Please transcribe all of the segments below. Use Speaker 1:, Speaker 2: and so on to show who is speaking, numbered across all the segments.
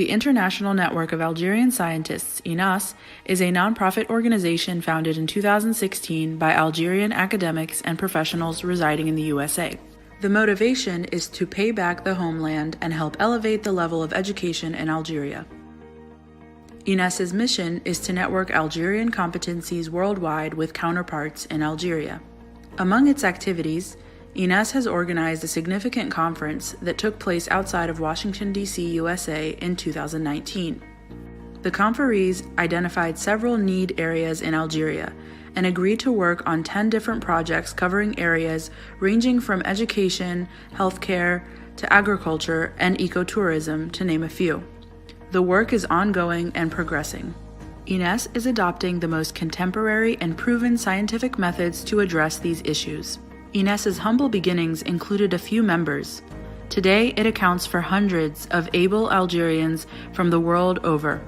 Speaker 1: The International Network of Algerian Scientists, INAS, is a nonprofit organization founded in 2016 by Algerian academics and professionals residing in the USA. The motivation is to pay back the homeland and help elevate the level of education in Algeria. INAS's mission is to network Algerian competencies worldwide with counterparts in Algeria. Among its activities, INAS has organized a significant conference that took place outside of Washington, D.C., USA in 2019. The conferees identified several need areas in Algeria and agreed to work on 10 different projects covering areas ranging from education, healthcare, to agriculture and ecotourism, to name a few. The work is ongoing and progressing. INAS is adopting the most contemporary and proven scientific methods to address these issues. INAS's humble beginnings included a few members. Today, it accounts for hundreds of able Algerians from the world over.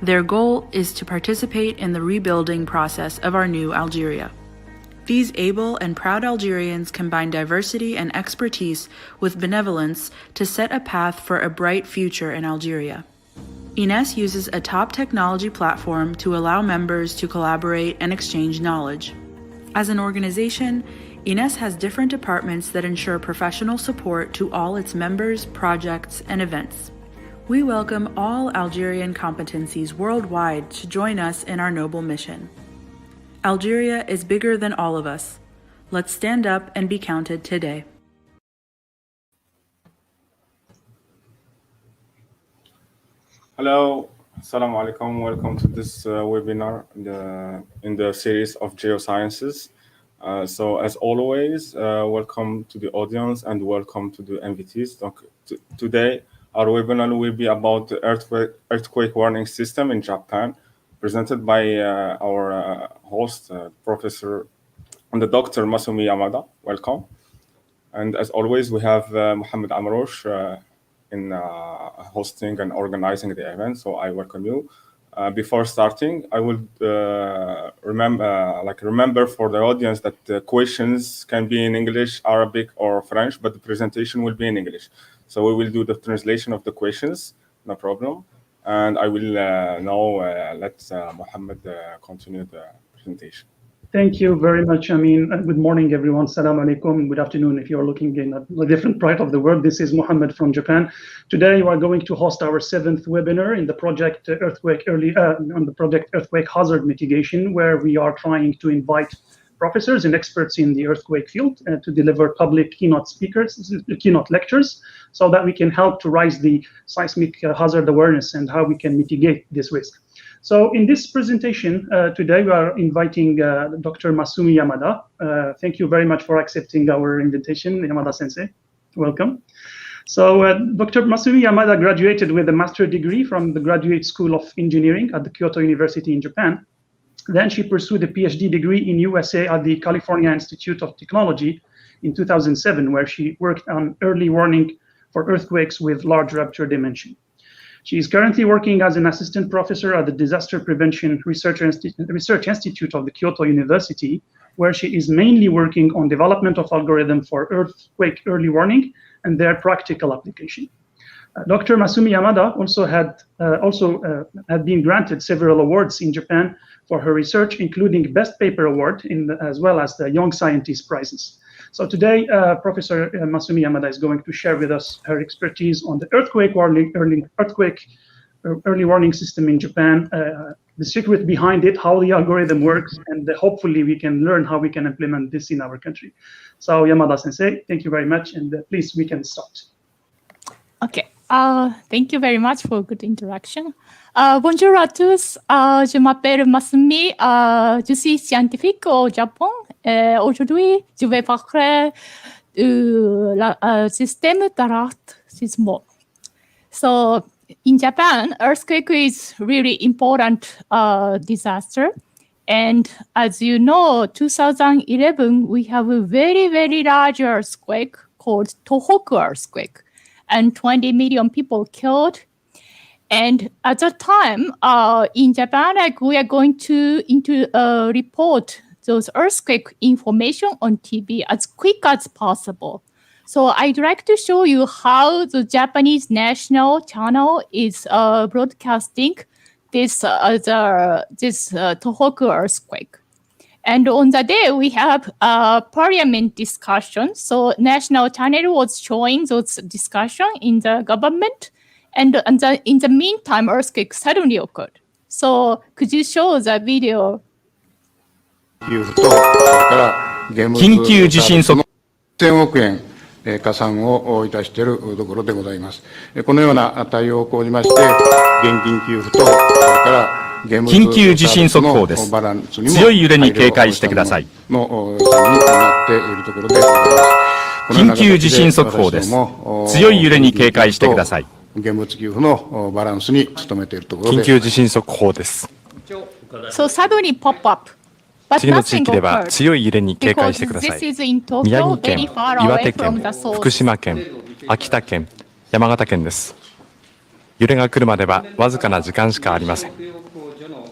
Speaker 1: Their goal is to participate in the rebuilding process of our new Algeria. These able and proud Algerians combine diversity and expertise with benevolence to set a path for a bright future in Algeria. INAS uses a top technology platform to allow members to collaborate and exchange knowledge. As an organization, INAS has different departments that ensure professional support to all its members, projects, and events. We welcome all Algerian competencies worldwide to join us in our noble mission. Algeria is bigger than all of us. Let's stand up and be counted today.
Speaker 2: Hello, Assalamu alaikum. Welcome to this webinar in the series of GeoSciences. So as always, welcome to the audience and welcome to the invitees. Today, our webinar will be about the earthquake warning system in Japan, presented by our host, Professor and the Dr. Masumi Yamada. Welcome. And as always, we have Mohammed Amrouche in hosting and organizing the event. So I welcome you. Before starting, I would remember for the audience that the questions can be in English, Arabic, or French, but the presentation will be in English. So we will do the translation of the questions, no problem. And I will now let Mohammed continue the presentation.
Speaker 3: Thank you very much, Amin. Good morning, everyone. Assalamu alaikum. Good afternoon if you're looking in a different part of the world. This is Mohammed from Japan. Today, we are going to host our 7th webinar in the project Earthquake Hazard Mitigation, where we are trying to invite professors and experts in the earthquake field to deliver public keynote lectures, so that we can help to raise the seismic hazard awareness and how we can mitigate this risk. So in this presentation today, we are inviting Dr. Masumi Yamada. Thank you very much for accepting our invitation, Yamada-sensei. Welcome. So Dr. Masumi Yamada graduated with a master's degree from the Graduate School of Engineering at the Kyoto University in Japan. Then she pursued a PhD degree in USA at the California Institute of Technology in 2007, where she worked on early warning for earthquakes with large rupture dimension. She is currently working as an assistant professor at the Disaster Prevention Research Institute of the Kyoto University, where she is mainly working on development of algorithms for earthquake early warning and their practical application. Dr. Masumi Yamada also had been granted several awards in Japan for her research, including Best Paper Award as well as the Young Scientist Prizes. So today, Professor Masumi Yamada is going to share with us her expertise on the earthquake early warning system in Japan, the secret behind it, how the algorithm works, and hopefully we can learn how we can implement this in our country. So Yamada-sensei, thank you very much, and please, we can start.
Speaker 4: Okay. Thank you very much for a good interaction. Bonjour à tous, je m'appelle Masumi, je suis scientifique au Japon. Aujourd'hui, je vais parler du système d'alerte sismique. So, in Japan, earthquake is really important disaster. And as you know, 2011, we have a very, very large earthquake called Tohoku earthquake, and 20 million people killed. And at that time, in Japan, we are going to report those earthquake information on TV as quick as possible. So I'd like to show you how the Japanese national channel is broadcasting this Tohoku earthquake. And on the day, we have parliament discussion. So national channel was showing those discussion in the government. And in the meantime, earthquake suddenly occurred. So could you show the video?
Speaker 5: 緊急地震速報1000億円加算をいたしているところでございます。このような対応を講じまして、現金給付と、それから緊急地震速報です。強い揺れに警戒してください。緊急地震速報です。強い揺れに警戒してください。現物給付のバランスに努めているところで。緊急地震速報です。
Speaker 4: So suddenly pop up.
Speaker 6: 次の地域では強い揺れに警戒してください。宮城県、岩手県、福島県、秋田県、山形県です。揺れが来るまではわずかな時間しかありません。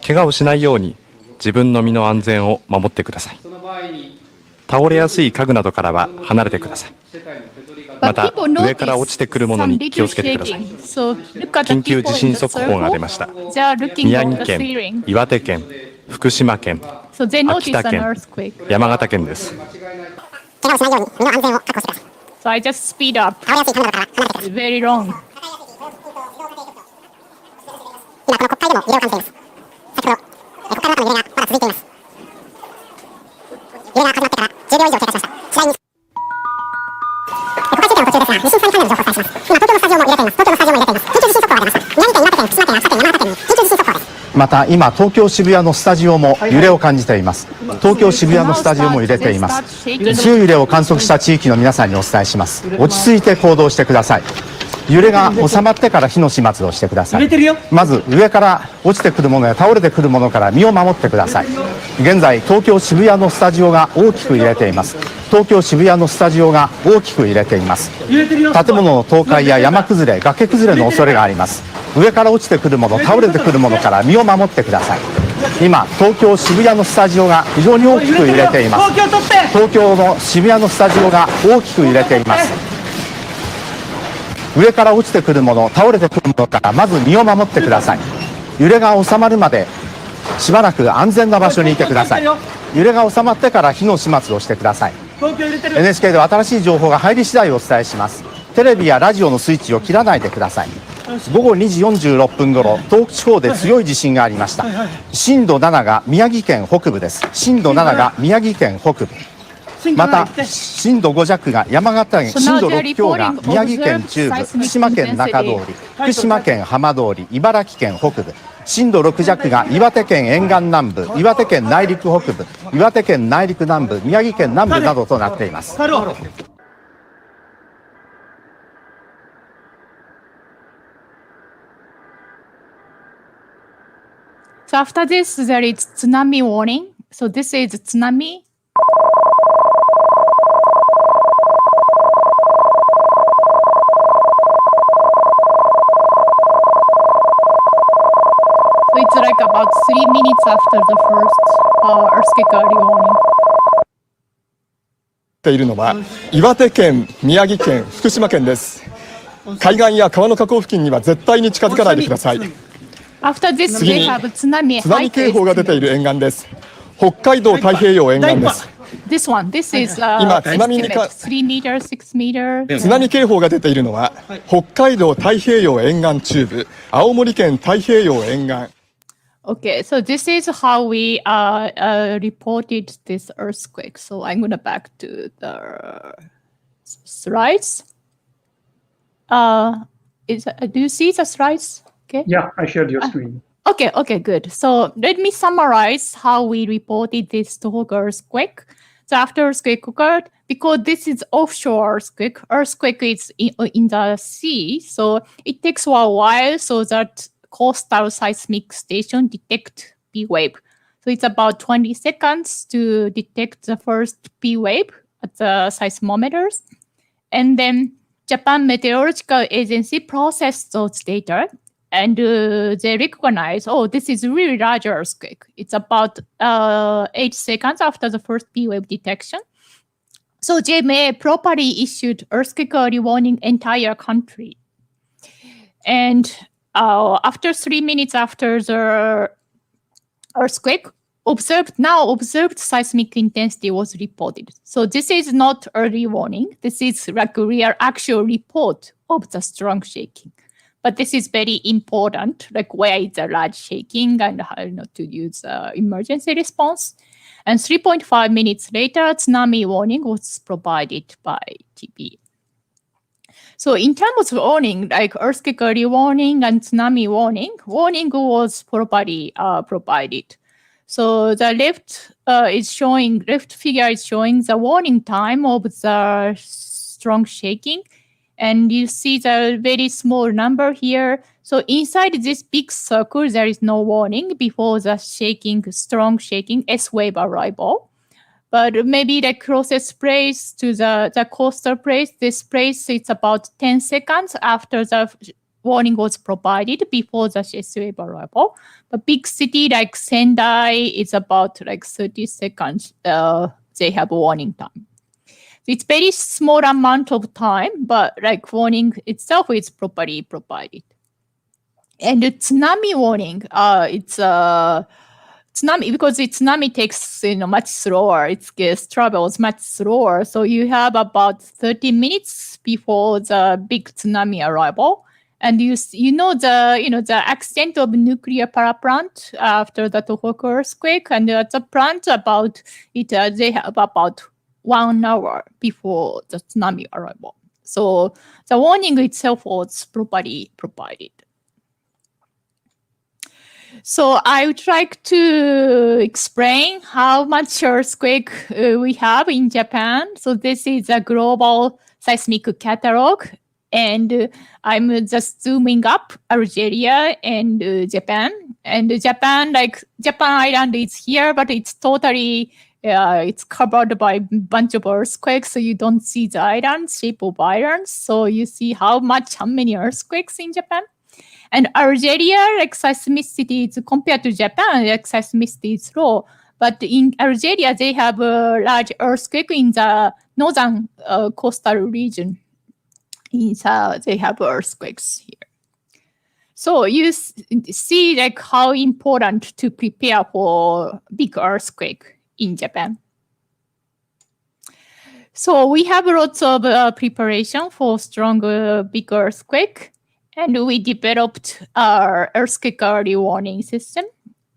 Speaker 6: 怪我をしないように自分の身の安全を守ってください。倒れやすい家具などからは離れてください。また上から落ちてくるものに気をつけてください。緊急地震速報が出ました。宮城県、岩手県、福島県、秋田県、山形県です。
Speaker 4: So I just speed up. It's very long.
Speaker 7: 今この国会でも揺れを感じています。先ほど、国会の中の揺れがまだ続いています。揺れが始まってから10秒以上経過しました。次第に国会中継の途中ですが、地震災害関連の情報をお伝えします。今、東京のスタジオも揺れています。東京のスタジオも揺れています。緊急地震速報が出ました。宮城県、岩手県、福島県、秋田県、山形県に緊急地震速報です。
Speaker 8: また今東京渋谷のスタジオも揺れを感じています。東京渋谷のスタジオも揺れています。強い揺れを観測した地域の皆さんにお伝えします。落ち着いて行動してください。揺れが収まってから火の始末をしてください。まず上から落ちてくるものや倒れてくるものから身を守ってください。現在東京渋谷のスタジオが大きく揺れています。東京渋谷のスタジオが大きく揺れています。建物の倒壊や山崩れ、崖崩れの恐れがあります。上から落ちてくるもの、倒れてくるものから身を守ってください。今東京渋谷のスタジオが非常に大きく揺れています。東京の渋谷のスタジオが大きく揺れています。上から落ちてくるもの、倒れてくるものからまず身を守ってください。揺れが収まるまでしばらく安全な場所にいてください。揺れが収まってから火の始末をしてください。NHK では新しい情報が入り次第お伝えします。テレビやラジオのスイッチを切らないでください。午後2時46分ごろ、東北地方で強い地震がありました。震度7が宮城県北部です。震度7が宮城県北部。また震度5弱が山形県、震度6強が宮城県中部、福島県中通り、福島県浜通り、茨城県北部、震度6弱が岩手県沿岸南部、岩手県内陸北部、岩手県内陸南部、宮城県南部などとなっています。
Speaker 4: So after this, there is tsunami warning. So this is tsunami. So it's like about 3 minutes after the first earthquake warning.
Speaker 9: ているのは岩手県、宮城県、福島県です。海岸や川の河口付近には絶対に近づかないでください。次に津波警報が出ている沿岸です。北海道太平洋沿岸です。今津波警報が出ているのは北海道太平洋沿岸中部、青森県太平洋沿岸。
Speaker 4: Okay, so this is how we reported this earthquake. So I'm going to back to the slides. Do you see the slides? Okay.
Speaker 3: Yeah, I shared your screen.
Speaker 4: Okay, good. So let me summarize how we reported this Tohoku earthquake. So after earthquake occurred, because this is offshore earthquake is in the sea, so it takes a while so that coastal seismic station detect P wave. So it's about 20 seconds to detect the first P wave at the seismometers. And then Japan Meteorological Agency processed those data and they recognize, oh, this is a really large earthquake. It's about 8 seconds after the first P wave detection. So JMA properly issued earthquake early warning entire country. And after 3 minutes after the earthquake, observed seismic intensity was reported. So this is not early warning. This is like a real actual report of the strong shaking. But this is very important, like where is the large shaking and how not to use emergency response. And 3.5 minutes later, tsunami warning was provided by TP. So in terms of warning, like earthquake early warning and tsunami warning was properly provided. So the left figure is showing the warning time of the strong shaking. And you see the very small number here. So inside this big circle, there is no warning before the strong shaking, S-wave arrival. But maybe the closest place to the coastal place, this place, it's about 10 seconds after the warning was provided before the S-wave arrival. But big city like Sendai, it's about like 30 seconds. They have warning time. It's very small amount of time, but like warning itself is properly provided. And the tsunami warning, it's tsunami because tsunami takes much slower. It travels much slower. So you have about 30 minutes before the big tsunami arrival. And you know the accident of nuclear power plant after the Tohoku earthquake, and the plant about it they have about 1 hour before the tsunami arrival. So the warning itself was properly provided. So I would like to explain how much earthquake we have in Japan. So this is a global seismic catalog. And I'm just zooming up Algeria and Japan. And Japan Island is here, but it's totally it's covered by a bunch of earthquakes, so you don't see the island, shape of islands. So you see how many earthquakes in Japan. And Algeria, like seismicity is compared to Japan, like seismicity is low. But in Algeria, they have a large earthquake in the northern coastal region. They have earthquakes here. So you see like how important to prepare for big earthquake in Japan. So we have lots of preparation for strong big earthquake, and we developed our earthquake early warning system.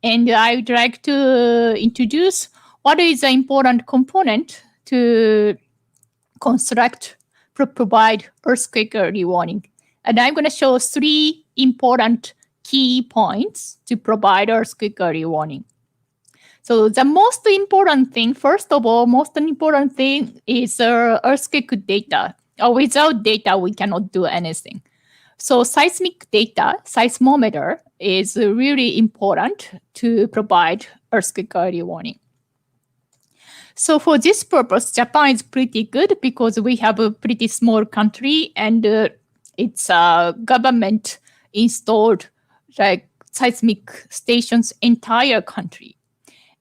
Speaker 4: And I would like to introduce what is the important component to provide earthquake early warning. And I'm going to show 3 important key points to provide earthquake early warning. So the most important thing is earthquake data. Without data, we cannot do anything. So seismic data, seismometer, is really important to provide earthquake early warning. So for this purpose, Japan is pretty good because we have a pretty small country and it's government installed like seismic stations entire country.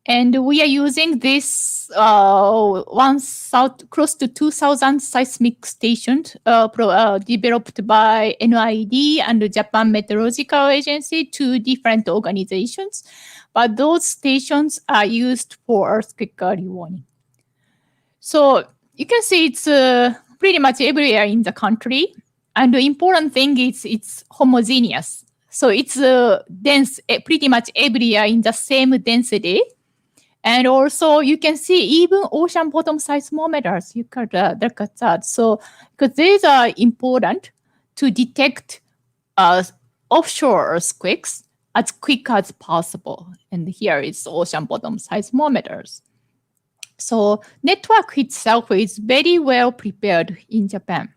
Speaker 4: And we are using this close to 2,000 seismic stations developed by NID and the Japan Meteorological Agency, 2 different organizations. But those stations are used for earthquake early warning. So you can see it's pretty much everywhere in the country. And the important thing is it's homogeneous. So it's dense pretty much everywhere in the same density. And also you can see even ocean bottom seismometers, you could look at that. So because these are important to detect offshore earthquakes as quick as possible. And here is ocean bottom seismometers. So network itself is very well prepared in Japan.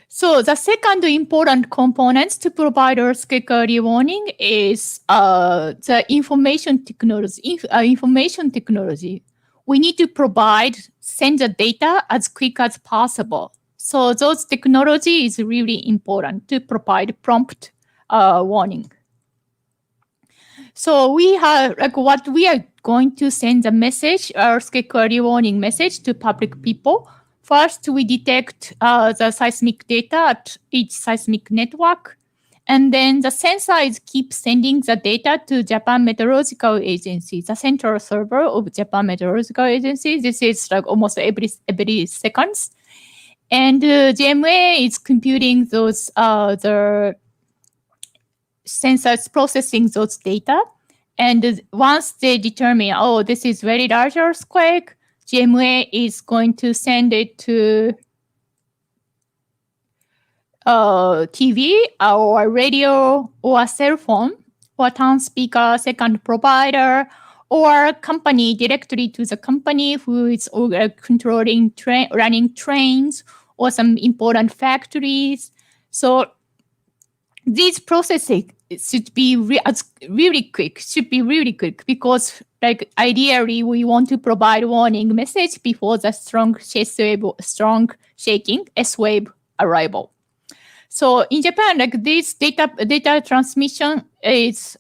Speaker 4: So the second important component to provide earthquake early warning is the information technology. We need to send the data as quick as possible. So those technology is really important to provide prompt warning. So we have like what we are going to send the message, earthquake early warning message to public people. First, we detect the seismic data at each seismic network. And then the sensor keeps sending the data to Japan Meteorological Agency, the central server of Japan Meteorological Agency. This is like almost every seconds. And GMA is computing those, the sensors processing those data. And once they determine, oh, this is very large earthquake, GMA is going to send it to TV or radio or a cell phone or town speaker, second provider, or company directly to the company who is controlling running trains or some important factories. So these processing should be really quick, because like ideally we want to provide warning message before the strong shaking S-wave arrival. So in Japan, like this data transmission is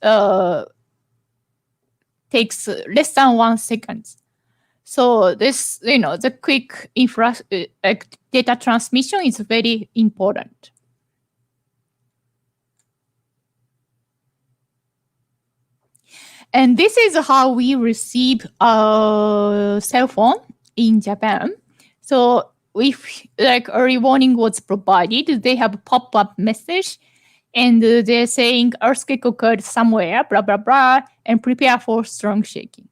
Speaker 4: takes less than 1 second. So this, the quick data transmission is very important. And this is how we receive a cell phone in Japan. So if like early warning was provided, they have a pop-up message and they're saying earthquake occurred somewhere, blah, blah, blah, and prepare for strong shaking.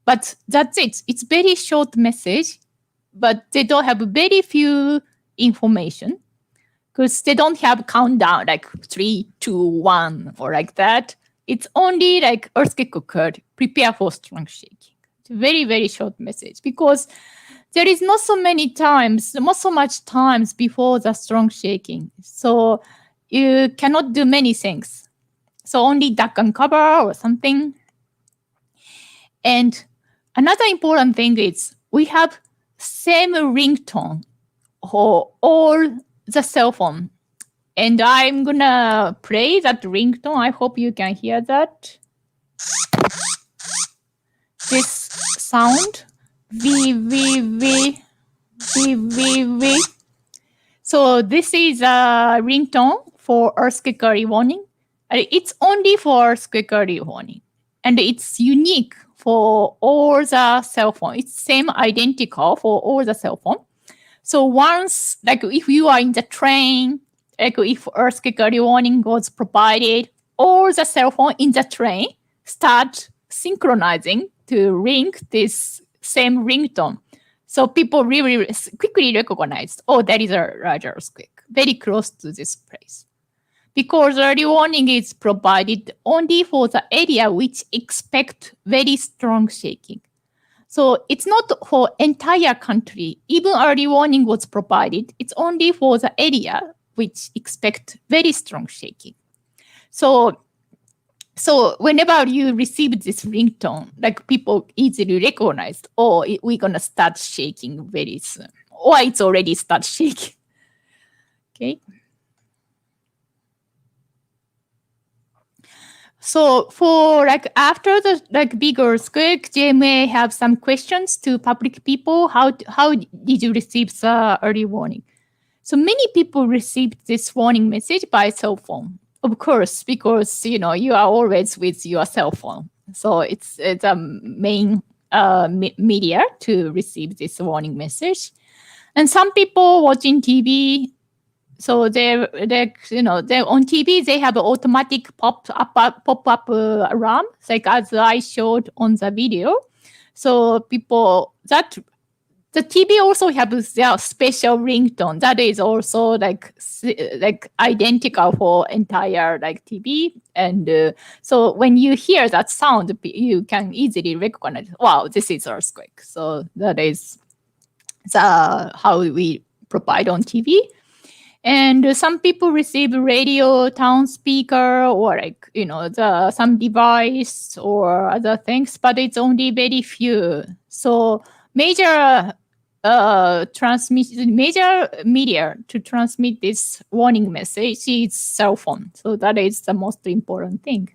Speaker 4: But that's it. It's very short message, but they don't have very few information because they don't have countdown like 3, 2, 1 or like that. It's only like earthquake occurred, prepare for strong shaking. It's a very, very short message because there is not so much times before the strong shaking. So you cannot do many things. So only duck and cover or something. And another important thing is we have same ringtone for all the cell phone. And I'm gonna play that ringtone. I hope you can hear that. This sound. V. So this is a ringtone for earthquake early warning. It's only for earthquake early warning. And it's unique for all the cell phone. It's same identical for all the cell phone. So once, like if you are in the train, like if earthquake early warning was provided, all the cell phone in the train start synchronizing to ring this same ringtone. So people really quickly recognized, oh, that is a large earthquake, very close to this place. Because early warning is provided only for the area which expect very strong shaking. So it's not for entire country. Even early warning was provided. It's only for the area which expect very strong shaking. So whenever you receive this ringtone, like people easily recognized, oh, we're gonna start shaking very soon, or it's already start shaking. Okay. So for like after the like big earthquake, JMA have some questions to public people. How did you receive the early warning? So many people received this warning message by cell phone. Of course, because you are always with your cell phone, so it's a main media to receive this warning message. And some people watching TV, so they're on TV. They have an automatic pop up alarm, like as I showed on the video. So people that. The TV also has their special ringtone that is also like identical for entire like TV, and so when you hear that sound, you can easily recognize, wow, this is earthquake. So that is how we provide on TV. And some people receive radio, town speaker, or like some device or other things, but it's only very few. So major media to transmit this warning message is cell phone. So that is the most important thing.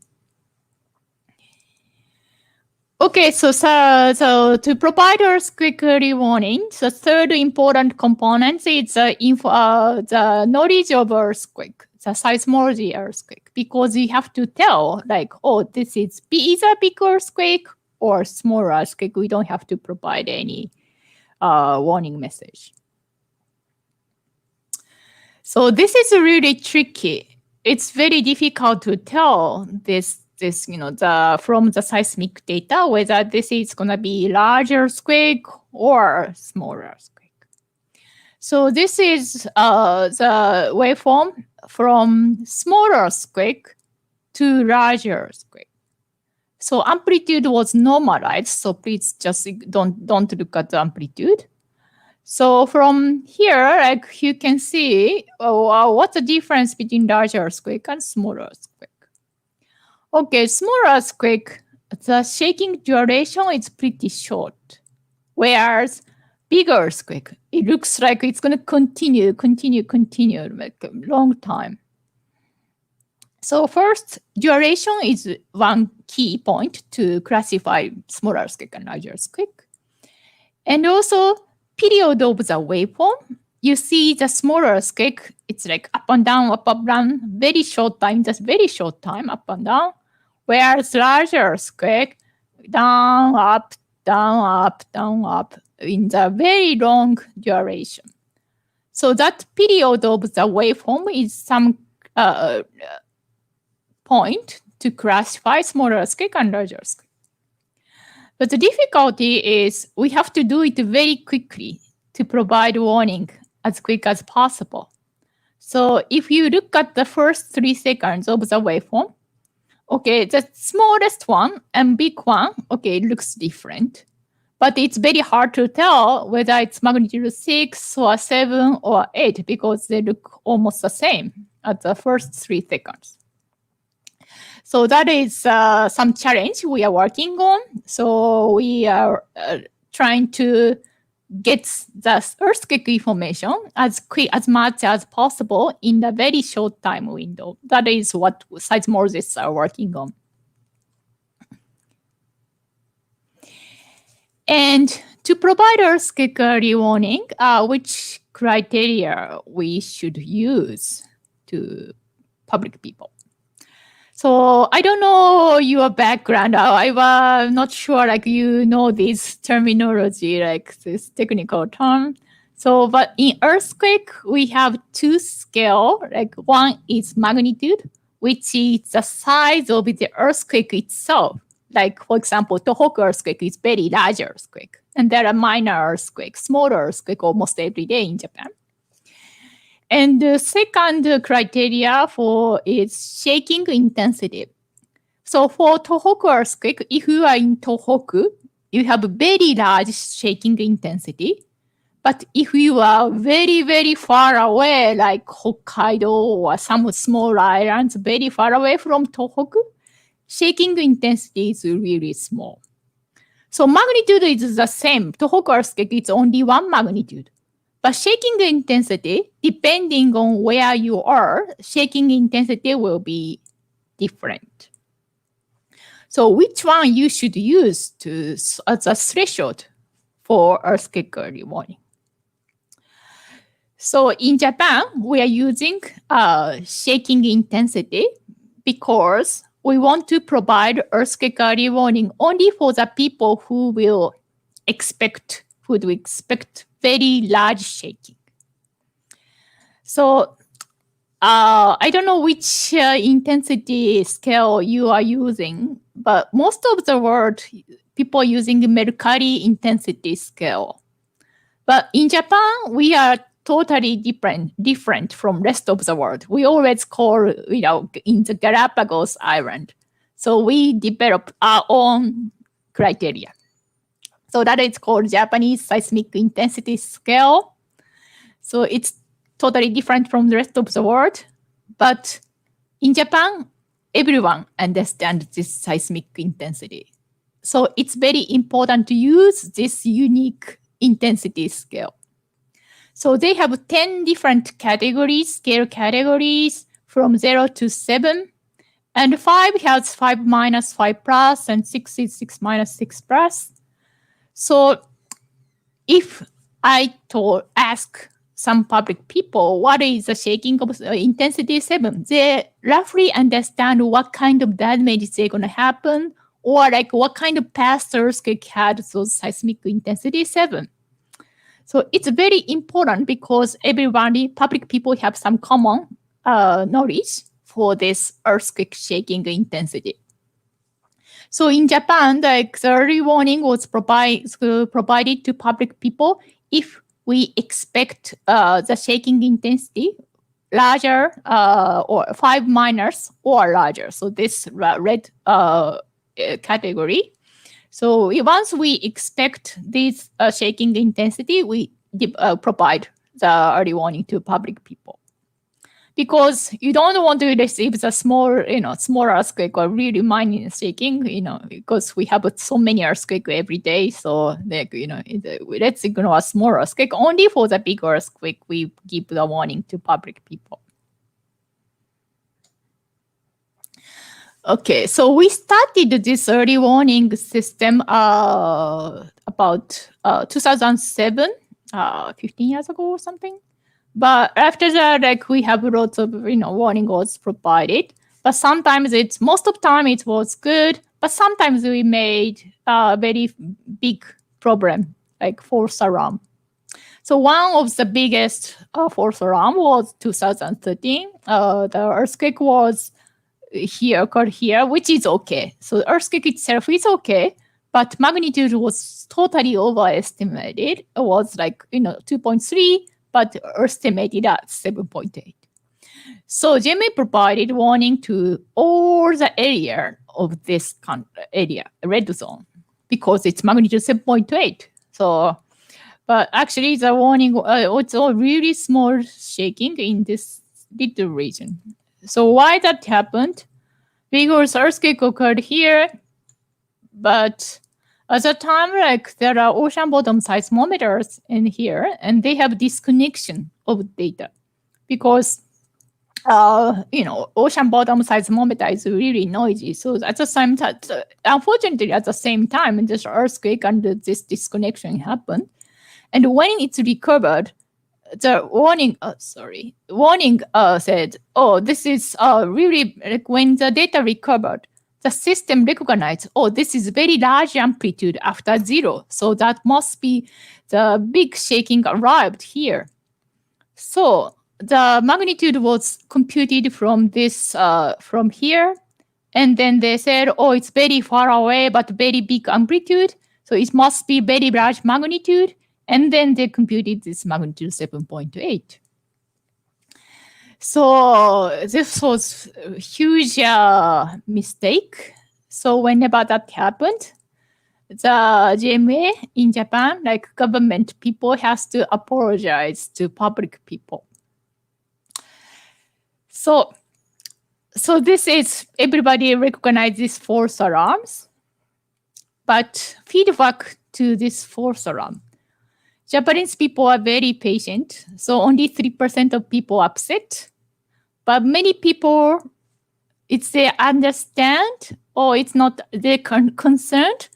Speaker 4: Okay, so to provide earthquake warning, the third important component is the knowledge of earthquake, the seismology earthquake, because you have to tell, like, oh, this is either big earthquake or small earthquake. We don't have to provide any warning message. So this is really tricky. It's very difficult to tell this from the seismic data whether this is going to be large earthquake or small earthquake. So this is the waveform from small earthquake to large earthquake. So amplitude was normalized, so please just don't look at the amplitude. So from here, like you can see what's the difference between large earthquake and small earthquake. Okay, small earthquake, the shaking duration is pretty short, whereas big earthquake, it looks like it's going to continue like a long time. So first, duration is one key point to classify small earthquake and large earthquake. And also, period of the waveform, you see the small earthquake, it's like up and down, very short time, just very short time, up and down. Whereas large earthquake, down, up, in the very long duration. So that period of the waveform is some point to classify small earthquake and large earthquake. But the difficulty is we have to do it very quickly to provide warning as quick as possible. So if you look at the first 3 seconds of the waveform, okay, the smallest one and big one, okay, it looks different. But it's very hard to tell whether it's magnitude 6 or 7 or 8 because they look almost the same at the first 3 seconds. So that is some challenge we are working on. So we are trying to get the earthquake information as much as possible in a very short time window. That is what seismologists are working on. And to provide earthquake early warning, which criteria we should use to public people? So I don't know your background. I'm not sure like you know this terminology, like this technical term. So, but in earthquake, we have 2 scale. Like one is magnitude, which is the size of the earthquake itself. Like for example, Tohoku earthquake is very large earthquake, and there are minor earthquakes, small earthquake almost every day in Japan. And the second criteria for is shaking intensity. So for Tohoku earthquake, if you are in Tohoku, you have very large shaking intensity. But if you are very, very far away, like Hokkaido or some small islands very far away from Tohoku, shaking intensity is really small. So magnitude is the same. Tohoku earthquake is only 1 magnitude. But shaking intensity, depending on where you are, shaking intensity will be different. So which one you should use as a threshold for earthquake early warning? So in Japan, we are using shaking intensity because we want to provide earthquake early warning only for the people who will expect very large shaking. So I don't know which intensity scale you are using, but most of the world, people are using Mercalli intensity scale. But in Japan, we are totally different from rest of the world. We always call, in the Galapagos Island. So we developed our own criteria. So that is called Japanese seismic intensity scale. So it's totally different from the rest of the world. But in Japan, everyone understands this seismic intensity. So it's very important to use this unique intensity scale. So they have 10 different categories, scale categories from 0 to 7. And 5 has 5 minus 5 plus, and 6 is 6 minus 6 plus. So if I ask some public people what is the shaking of intensity 7, they roughly understand what kind of damage is going to happen, or like what kind of past earthquake had those seismic intensity 7. So it's very important because everybody, public people, have some common knowledge for this earthquake shaking intensity. So in Japan, the early warning was provided to public people if we expect the shaking intensity larger or 5 minus or larger. So this red category. So once we expect this shaking intensity, we provide the early warning to public people. Because you don't want to receive the small earthquake or really minor shaking, because we have so many earthquakes every day. So, let's ignore a small earthquake. Only for the big earthquake, we give the warning to public people. Okay, so we started this early warning system about 2007, 15 years ago or something. But after that, we have lots of, warning was provided. But sometimes most of the time it was good. But sometimes we made a very big problem, like false alarm. So one of the biggest false alarm was 2013. The earthquake was occurred here, which is okay. So the earthquake itself is okay. But magnitude was totally overestimated. It was 2.3. But estimated at 7.8. So GMA provided warning to all the area of this area, red zone, because it's magnitude 7.8. So, but actually the warning, it's all really small shaking in this little region. So why that happened? Because earthquake occurred here, but at the time, there are ocean bottom seismometers in here, and they have disconnection of data because, ocean bottom seismometer is really noisy. So at the same time, unfortunately, at the same time, this earthquake and this disconnection happened. And when it's recovered, the warning said, oh, this is really, when the data recovered, the system recognized, oh, this is very large amplitude after 0. So that must be the big shaking arrived here. So the magnitude was computed from this, from here. And then they said, oh, it's very far away, but very big amplitude. So it must be very large magnitude. And then they computed this magnitude 7.8. So this was a huge mistake. So whenever that happened, the GMA in Japan, government people, has to apologize to public people. So this is, everybody recognizes false alarms, but feedback to this false alarm. Japanese people are very patient, so only 3% of people upset. But many people, they understand, or it's not, they're concerned,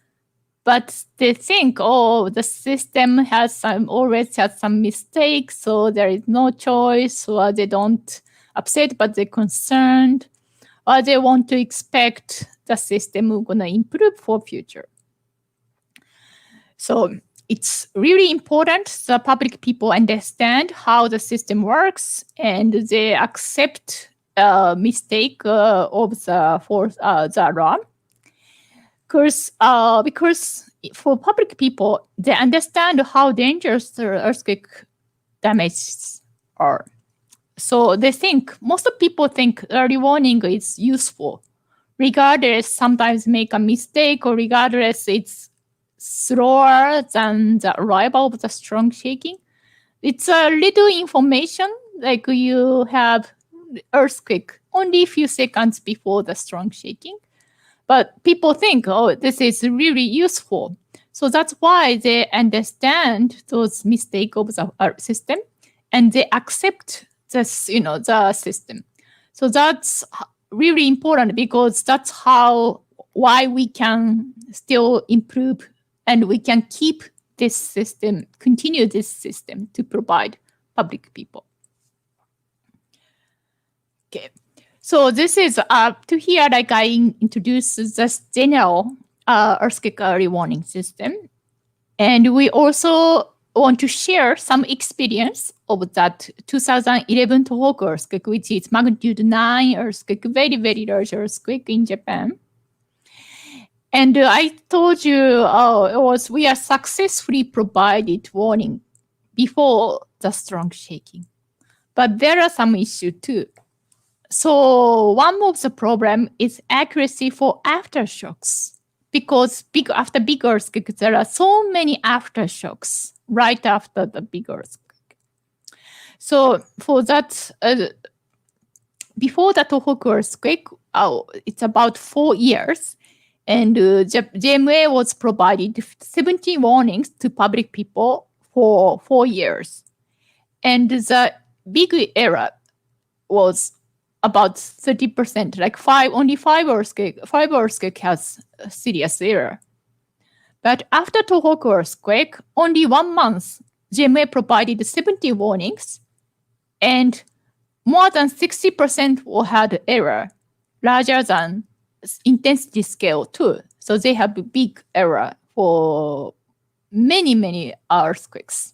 Speaker 4: but they think, oh, the system always has some mistakes, so there is no choice, or they don't upset, but they're concerned, or they want to expect the system is going to improve for future. So it's really important the public people understand how the system works and they accept mistake of the alarm. Because for public people, they understand how dangerous the earthquake damages are. So they think, most of people think early warning is useful. Regardless, sometimes make a mistake, or regardless, it's slower than the arrival of the strong shaking. It's a little information, like you have earthquake only a few seconds before the strong shaking. But people think, oh, this is really useful. So that's why they understand those mistakes of the system and they accept this, the system. So that's really important because that's why we can still improve and we can keep this system, continue this system to provide public people. Okay, so this is to here, like I introduced this general earthquake early warning system. And we also want to share some experience of that 2011 Tohoku earthquake, which is magnitude 9 earthquake, very, very large earthquake in Japan. And I told you we are successfully provided warning before the strong shaking. But there are some issues too. So one of the problem is accuracy for aftershocks. Because after big earthquake, there are so many aftershocks right after the big earthquake. So for that, before the Tohoku earthquake, it's about 4 years. And JMA was provided 70 warnings to public people for 4 years. And the big error was about 30%, like only five earthquake has a serious error. But after Tohoku earthquake, only 1 month, JMA provided 70 warnings, and more than 60% had error, larger than intensity scale too. So they have a big error for many, many earthquakes.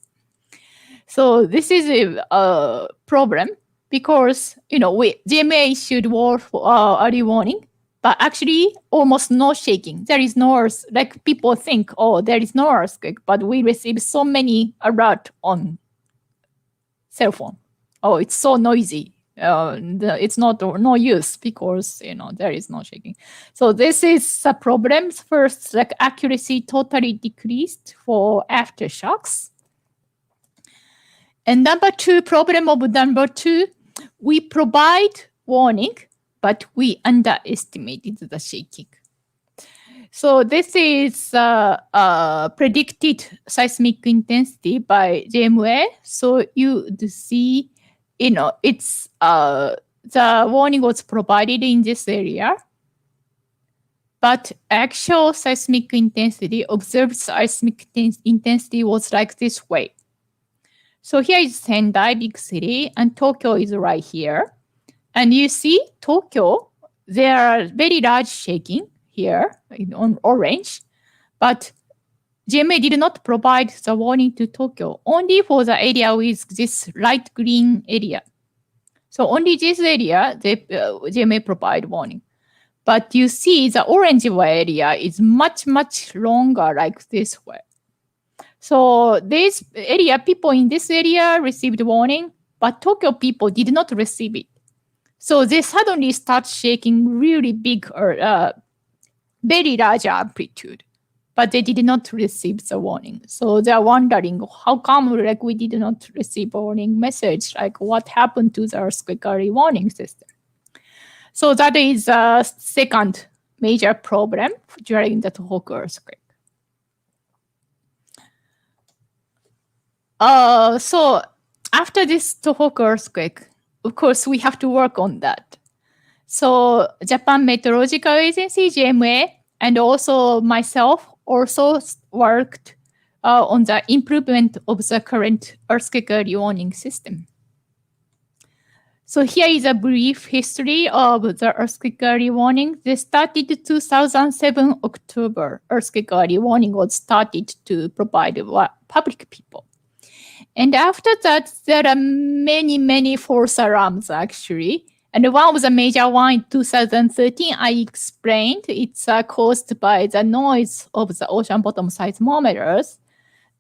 Speaker 4: So this is a problem because, JMA issued early warning, but actually almost no shaking. There is no like people think, there is no earthquake, but we receive so many alerts on cell phone. It's so noisy. It's no use because there is no shaking. So this is a problem. First, like accuracy totally decreased for aftershocks. And number two, we provide warning, but we underestimated the shaking. So this is predicted seismic intensity by JMA. So you see, it's the warning was provided in this area, but actual seismic intensity, observed seismic intensity was like this way. So here is Sendai, big city, and Tokyo is right here. And you see Tokyo, there are very large shaking here on orange, but JMA did not provide the warning to Tokyo, only for the area with this light green area. So only this area, JMA provide warning. But you see the orange area is much, much longer like this way. So this area, people in this area received warning, but Tokyo people did not receive it. So they suddenly start shaking really big or very large amplitude, but they did not receive the warning. So they're wondering, how come we did not receive a warning message? Like what happened to the earthquake early warning system? So that is a second major problem during the Tohoku earthquake. So after this Tohoku earthquake, of course, we have to work on that. So Japan Meteorological Agency, JMA, and also myself also worked on the improvement of the current earthquake early warning system. So here is a brief history of the earthquake early warning. They started 2007 October. Earthquake early warning was started to provide public people. And after that, there are many, many false alarms actually. And one of the major one in 2013, I explained, it's caused by the noise of the ocean bottom seismometers.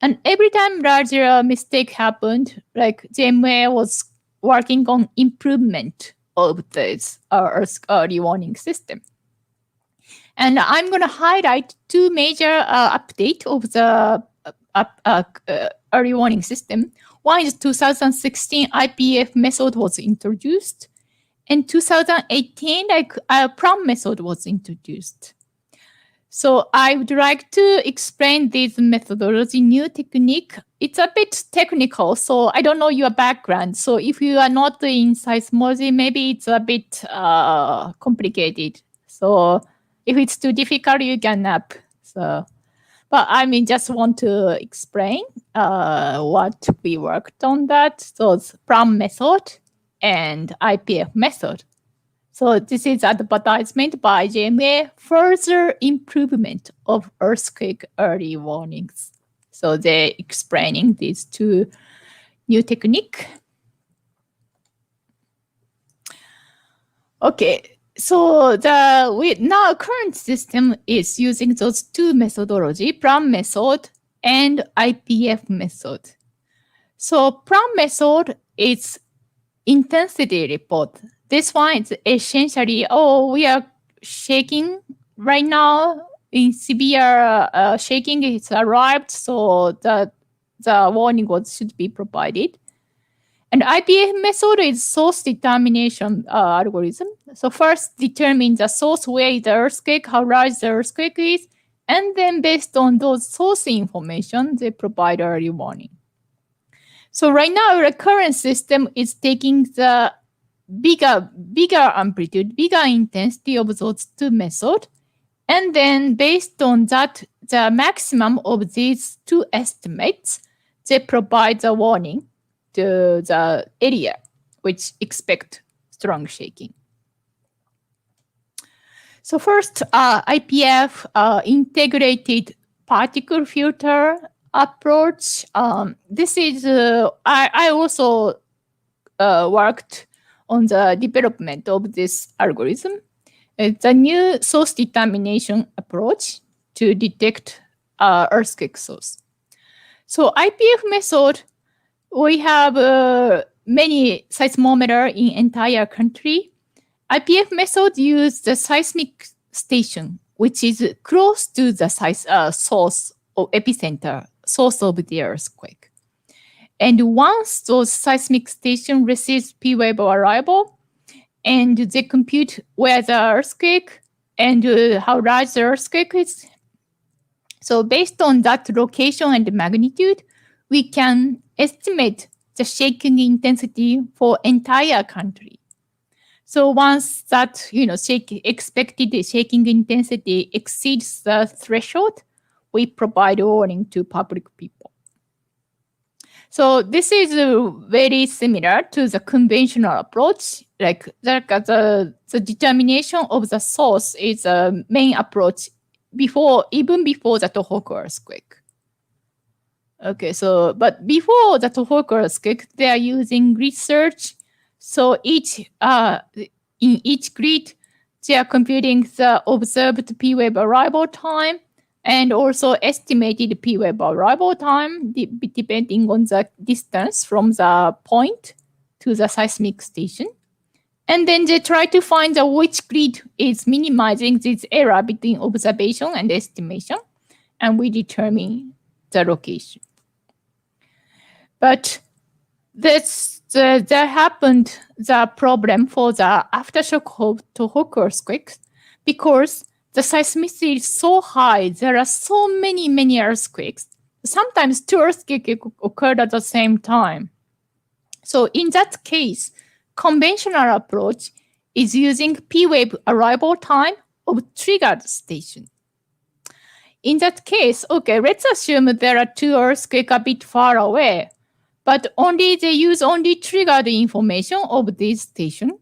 Speaker 4: And every time larger mistake happened, like JMA was working on improvement of this early warning system. And I'm going to highlight two major updates of the early warning system. One is 2016 IPF method was introduced. In 2018, a PRAM method was introduced. So I would like to explain this methodology, new technique. It's a bit technical, so I don't know your background. So if you are not in seismology, maybe it's a bit complicated. So if it's too difficult, you can nap. So, but I mean, just want to explain what we worked on that. So it's PRAM method and IPF method. So this is advertisement by GMA, further improvement of earthquake early warnings. So they're explaining these two new technique. Okay, so now current system is using those two methodology, PRAM method and IPF method. So PRAM method is intensity report. This one is essentially, we are shaking right now in severe shaking. It's arrived, so the warning should be provided. And IPF method is source determination algorithm. So first determine the source, where is the earthquake, how large the earthquake is, and then based on those source information, they provide early warning. So right now, the current system is taking the bigger amplitude, bigger intensity of those two methods. And then based on that, the maximum of these two estimates, they provide the warning to the area which expect strong shaking. So first, IPF integrated particle filter approach. This is, I also worked on the development of this algorithm. It's a new source determination approach to detect earthquake source. So IPF method, we have many seismometers in entire country. IPF method uses the seismic station, which is close to the source or epicenter, source of the earthquake. And once those seismic station receives P-wave arrival, and they compute where the earthquake and how large the earthquake is. So based on that location and magnitude, we can estimate the shaking intensity for entire country. So once that expected shaking intensity exceeds the threshold, we provide warning to public people. So this is very similar to the conventional approach. Like the determination of the source is a main approach even before the Tohoku earthquake. Okay, so but before the Tohoku earthquake, they are using grid search. So in each grid, they are computing the observed P-wave arrival time and also estimated P-wave arrival time depending on the distance from the point to the seismic station. And then they try to find which grid is minimizing this error between observation and estimation, and we determine the location. But there happened the problem for the aftershock of Tohoku earthquake because the seismicity is so high. There are so many earthquakes. Sometimes two earthquakes occurred at the same time. So in that case, conventional approach is using P-wave arrival time of triggered station. In that case, okay, let's assume there are two earthquakes a bit far away, but they use only triggered information of this station.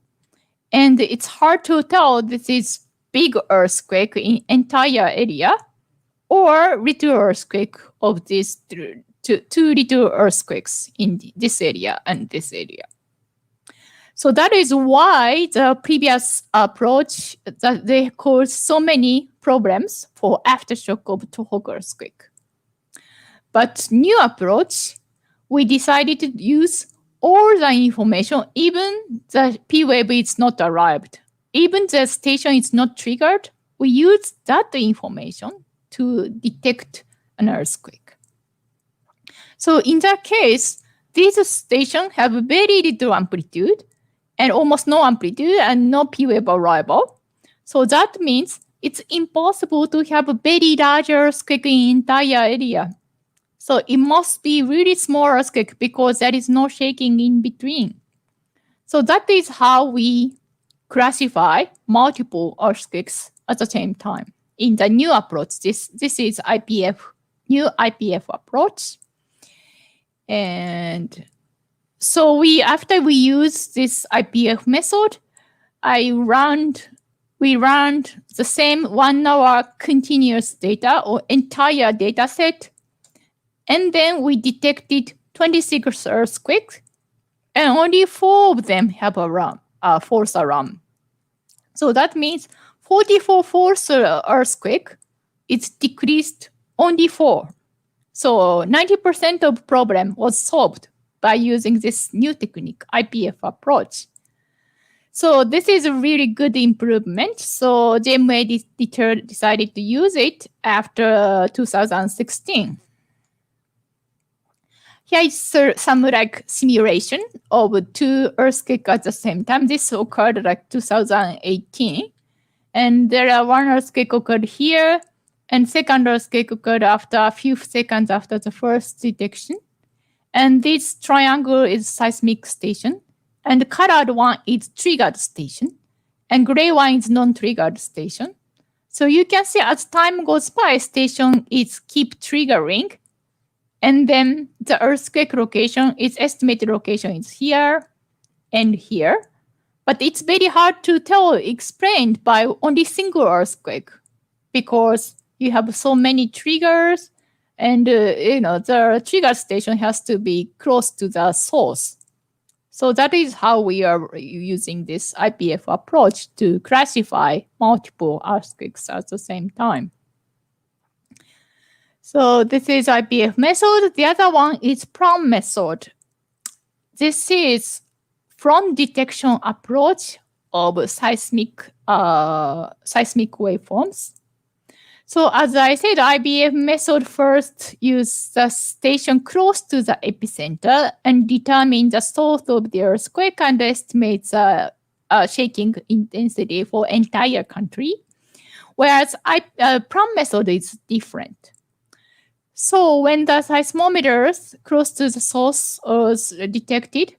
Speaker 4: And it's hard to tell this is big earthquake in entire area or little earthquake of these two little earthquakes in this area and this area. So that is why the previous approach that they caused so many problems for aftershock of Tohoku earthquake. But new approach, we decided to use all the information, even the P-wave is not arrived, even the station is not triggered, we use that information to detect an earthquake. So in that case, these stations have very little amplitude and almost no amplitude and no P-wave arrival. So that means it's impossible to have a very large earthquake in entire area. So it must be really small earthquake because there is no shaking in between. So that is how we classify multiple earthquakes at the same time. In the new approach, this is IPF, new IPF approach. And so after we use this IPF method, we ran the same 1 hour continuous data or entire data set. And then we detected 26 earthquakes, and only 4 of them have a false alarm. So that means 44 false earthquake, it's decreased only 4. So 90% of problem was solved by using this new technique, IPF approach. So this is a really good improvement. So GMA decided to use it after 2016. Here is some like simulation of 2 earthquakes at the same time. This occurred like 2018. And there are 1 earthquake occurred here, and second earthquake occurred after a few seconds after the first detection. And this triangle is seismic station, and the colored one is triggered station, and gray one is non-triggered station. So you can see as time goes by, station is keep triggering, and then the earthquake location, its estimated location is here and here. But it's very hard to explained by only single earthquake because you have so many triggers, and the trigger station has to be close to the source. So that is how we are using this IPF approach to classify multiple earthquakes at the same time. So this is IPF method. The other one is PROM method. This is from detection approach of seismic waveforms. So as I said, IPF method first use the station close to the epicenter and determine the source of the earthquake and estimates shaking intensity for entire country, whereas PROM method is different. So when the seismometers close to the source was detected,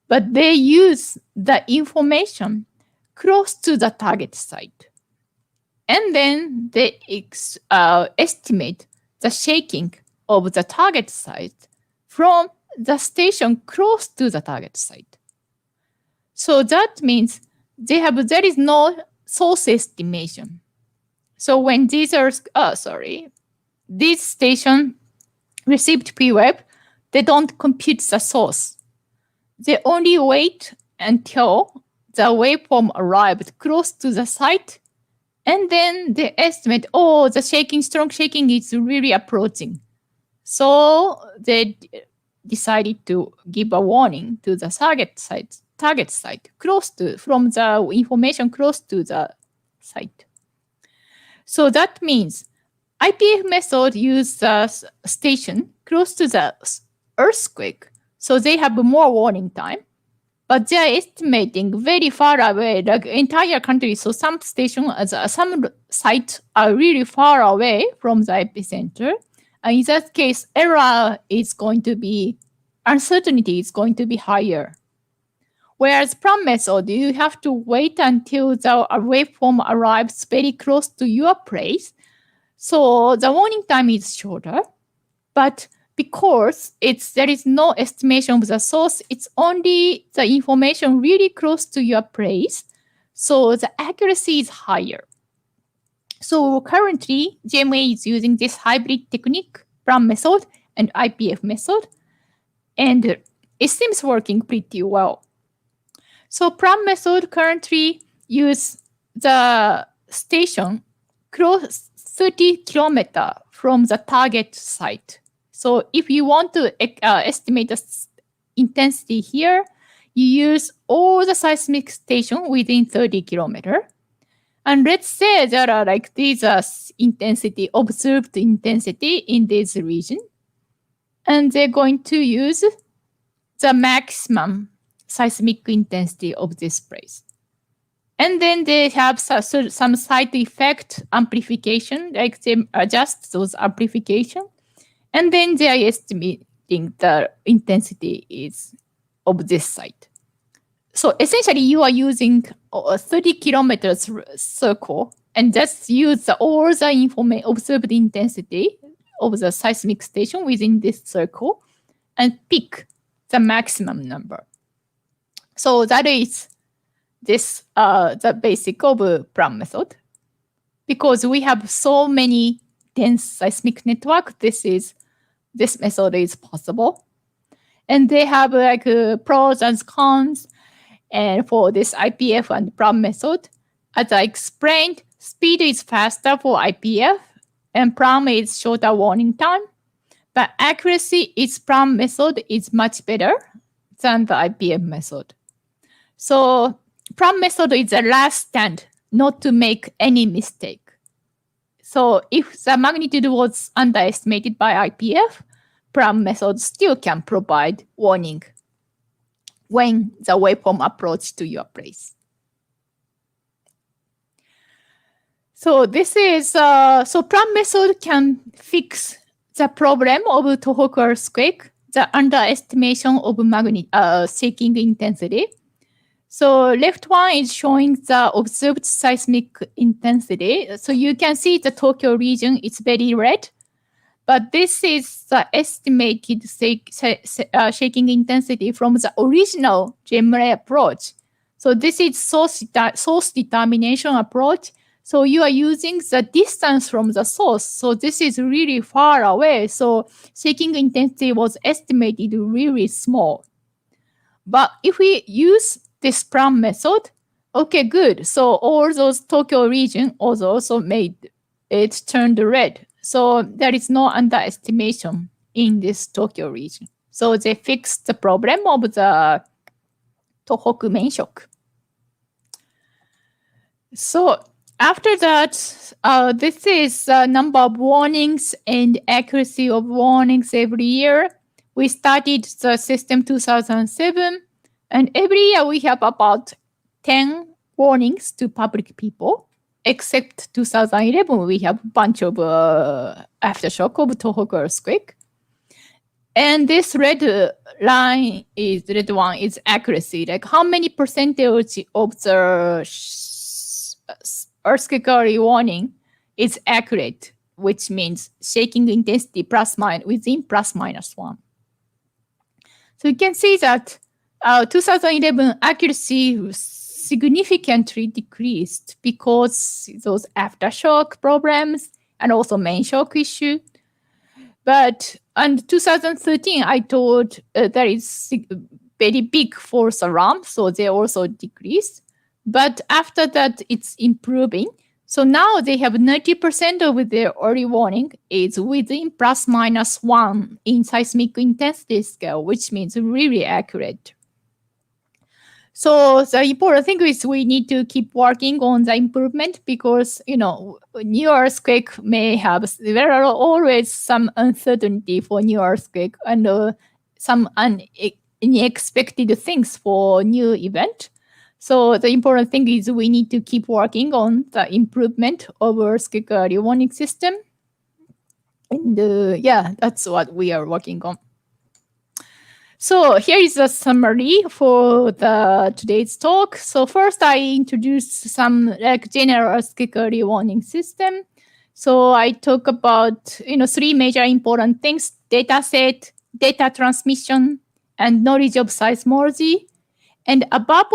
Speaker 4: but they use the information close to the target site. And then they estimate the shaking of the target site from the station close to the target site. So that means there is no source estimation. So when these station received P-wave, they don't compute the source. They only wait until the waveform arrived close to the site, and then they estimate, the strong shaking is really approaching. So they decided to give a warning to the target site from the information close to the site. So that means IPF method uses the station close to the earthquake, so they have more warning time, but they are estimating very far away, like entire country. So some stations, some sites are really far away from the epicenter. And in that case, uncertainty is going to be higher. Whereas PROM method, you have to wait until the waveform arrives very close to your place. So the warning time is shorter, but because there is no estimation of the source, it's only the information really close to your place. So the accuracy is higher. So currently, GMA is using this hybrid technique, PROM method and IPF method, and it seems working pretty well. So PROM method currently use the station close 30 kilometers from the target site. So if you want to estimate the intensity here, you use all the seismic stations within 30 kilometers. And let's say there are like these observed intensity in this region. And they're going to use the maximum seismic intensity of this place. And then they have some side effect amplification, like they adjust those amplification. And then they are estimating the intensity is of this site. So essentially, you are using a 30 kilometers circle and just use all the observed intensity of the seismic station within this circle and pick the maximum number. So that is this the basic of Pram method. Because we have so many dense seismic network, this method is possible. And they have like pros and cons. And for this IPF and Pram method, as I explained, speed is faster for IPF and Pram is shorter warning time. But accuracy is Pram method is much better than the IPF method. So Pram method is the last stand not to make any mistake. So if the magnitude was underestimated by IPF, Pram method still can provide warning when the waveform approach to your place. So this is, so Pram method can fix the problem of Tohoku earthquake, the underestimation of shaking intensity. So left one is showing the observed seismic intensity. So you can see the Tokyo region is very red. But this is the estimated shaking intensity from the original GMRA approach. So this is source determination approach. So you are using the distance from the source. So this is really far away. So shaking intensity was estimated really small. But if we use this Pram method, okay, good. So all those Tokyo region also made it turned red. So there is no underestimation in this Tokyo region. So they fixed the problem of the Tohoku main shock. So after that, this is the number of warnings and accuracy of warnings every year. We started the system 2007, and every year we have about 10 warnings to public people. Except 2011, we have a bunch of aftershock of Tohoku earthquake. And this red one is accuracy, like how many percentage of the earthquakery warning is accurate, which means shaking intensity within plus minus 1. So you can see that 2011 accuracy significantly decreased because those aftershock problems and also main shock issue. But in 2013, I told there is very big force alarm, so they also decreased. But after that, it's improving. So now they have 90% of their early warning is within plus minus 1 in seismic intensity scale, which means really accurate. So the important thing is we need to keep working on the improvement because, new earthquake there are always some uncertainty for new earthquake and some unexpected things for new event. So the important thing is we need to keep working on the improvement of earthquake early warning system. And that's what we are working on. So here is a summary for today's talk. So first I introduced some general earthquake early warning system. So I talk about 3 major important things: data set, data transmission, and knowledge of seismology. And above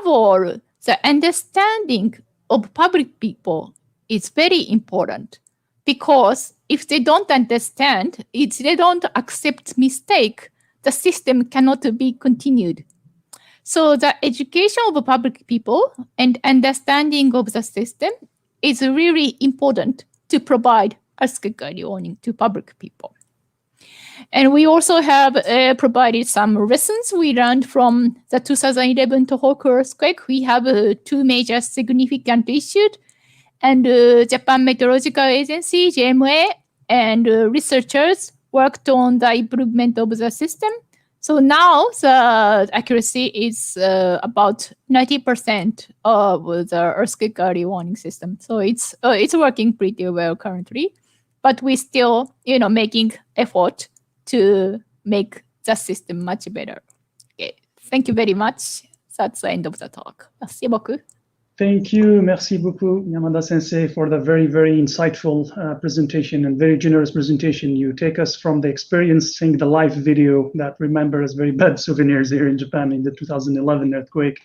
Speaker 4: all, the understanding of public people is very important. Because if they don't understand, if they don't accept mistake, the system cannot be continued. So the education of public people and understanding of the system is really important to provide earthquake early warning to public people. And we also have provided some lessons we learned from the 2011 Tohoku earthquake. We have 2 major significant issues. And Japan Meteorological Agency, JMA, and researchers worked on the improvement of the system. So now the accuracy is about 90% of the earthquake early warning system. So it's working pretty well currently, but we still, making effort to make the system much better. Okay, thank you very much. That's the end of the talk. Merci beaucoup.
Speaker 3: Thank you. Merci beaucoup, Yamada Sensei, for the very, very insightful presentation and very generous presentation. You take us from the experiencing the live video that remember as very bad souvenirs here in Japan in the 2011 earthquake,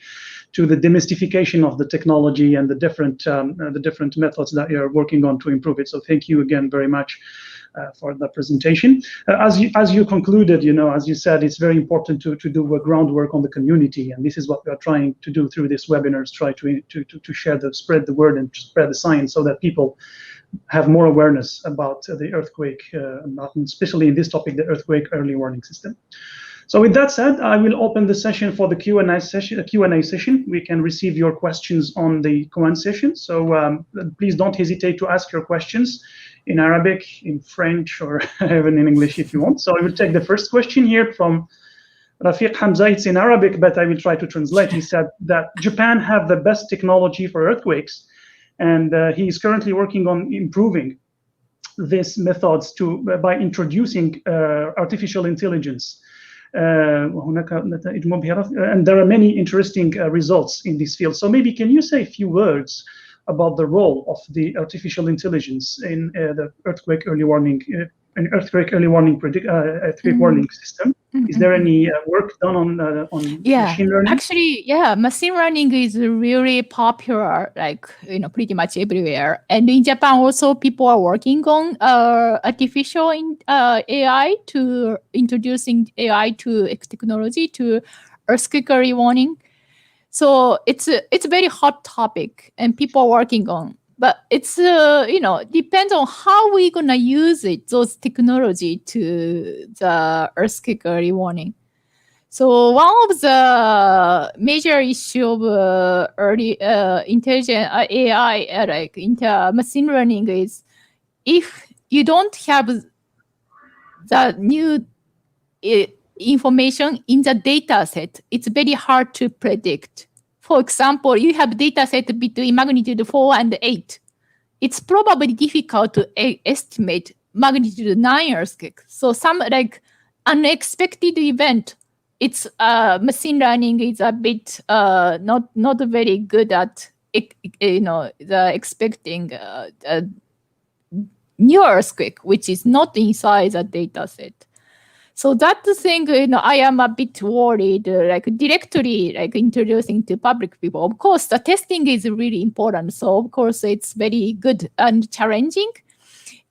Speaker 3: to the demystification of the technology and the different methods that you're working on to improve it. So thank you again very much for the presentation. As you concluded, as you said, it's very important to do groundwork on the community, and this is what we are trying to do through this webinars, try to spread the word and to spread the science so that people have more awareness about the earthquake, especially in this topic, the earthquake early warning system. So with that said, I will open the session for the Q&A session. We can receive your questions on the comment session. So please don't hesitate to ask your questions in Arabic, in French, or even in English if you want. So I will take the first question here from Rafiq Hamza. It's in Arabic, but I will try to translate. He said that Japan have the best technology for earthquakes, and he is currently working on improving these methods by introducing artificial intelligence. And there are many interesting results in this field. So maybe can you say a few words about the role of the artificial intelligence in the earthquake early warning warning system? Is there any work done on machine learning?
Speaker 4: Actually, machine learning is really popular, pretty much everywhere. And in Japan also, people are working on artificial AI to introducing AI to technology to earthquake early warning. So it's a very hot topic, and people are working on. But it's depends on how we're gonna use those technology to the earthquake early warning. So one of the major issue of early intelligent AI machine learning is if you don't have the new information in the data set, it's very hard to predict. For example, you have data set between magnitude 4 and 8. It's probably difficult to estimate magnitude 9 earthquake. So some unexpected event, it's machine learning is a bit not very good at the expecting new earthquake, which is not inside the data set. So that's the thing, I am a bit worried, directly, introducing to public people. Of course, the testing is really important. So of course, it's very good and challenging.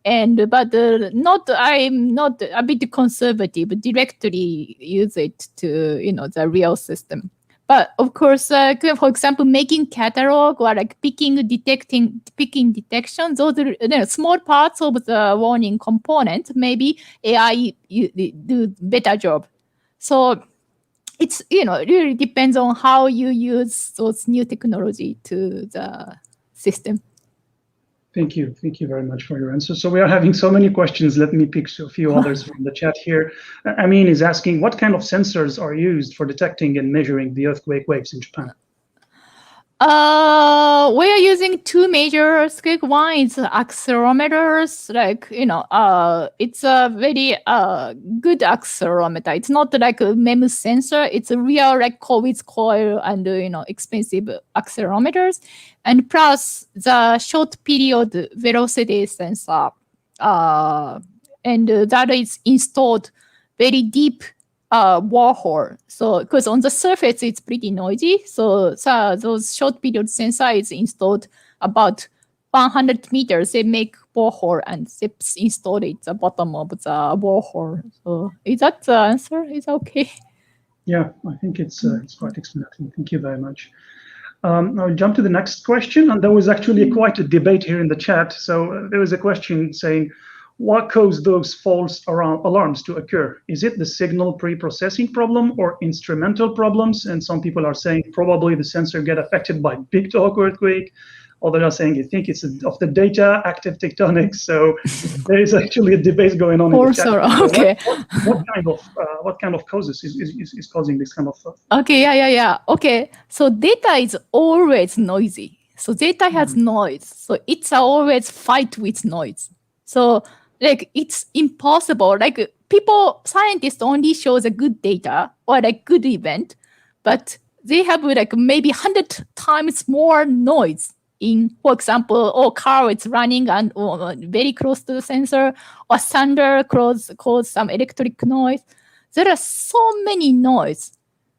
Speaker 4: But I'm not a bit conservative, directly use it to, the real system. But of course, for example, making catalog or picking detection, those are small parts of the warning component. Maybe AI do better job. So it's really depends on how you use those new technology to the system.
Speaker 3: Thank you very much for your answer. So we are having so many questions. Let me pick a few others from the chat here. Amin is asking, what kind of sensors are used for detecting and measuring the earthquake waves in Japan?
Speaker 4: We are using two major earthquake. One is accelerometers. It's a very good accelerometer. It's not like a MEMS sensor. It's a real with coil and expensive accelerometers, and plus the short period velocity sensor, and that is installed very deep borehole. So because on the surface it's pretty noisy, so those short period sensor is installed about 100 meters. They make borehole and they install it at the bottom of the borehole. So is that the answer? Is that okay?
Speaker 3: Yeah, I think it's quite explanatory. Thank you very much. I'll jump to the next question, and there was actually quite a debate here in the chat. So there was a question saying, what caused those false alarms to occur? Is it the signal pre-processing problem or instrumental problems? And some people are saying probably the sensor get affected by big Tohoku earthquake. Although they're saying I think it's of the data active tectonics. So there is actually a debate going on.
Speaker 4: Okay.
Speaker 3: What kind of causes is causing this kind of?
Speaker 4: Okay, yeah. Okay, so data is always noisy. So data has noise. So it's always fight with noise. So like it's impossible. Like scientists only show the good data or like good event, but they have like maybe 100 times more noise in, for example, car is running and very close to the sensor, or thunder cause some electric noise. There are so many noise.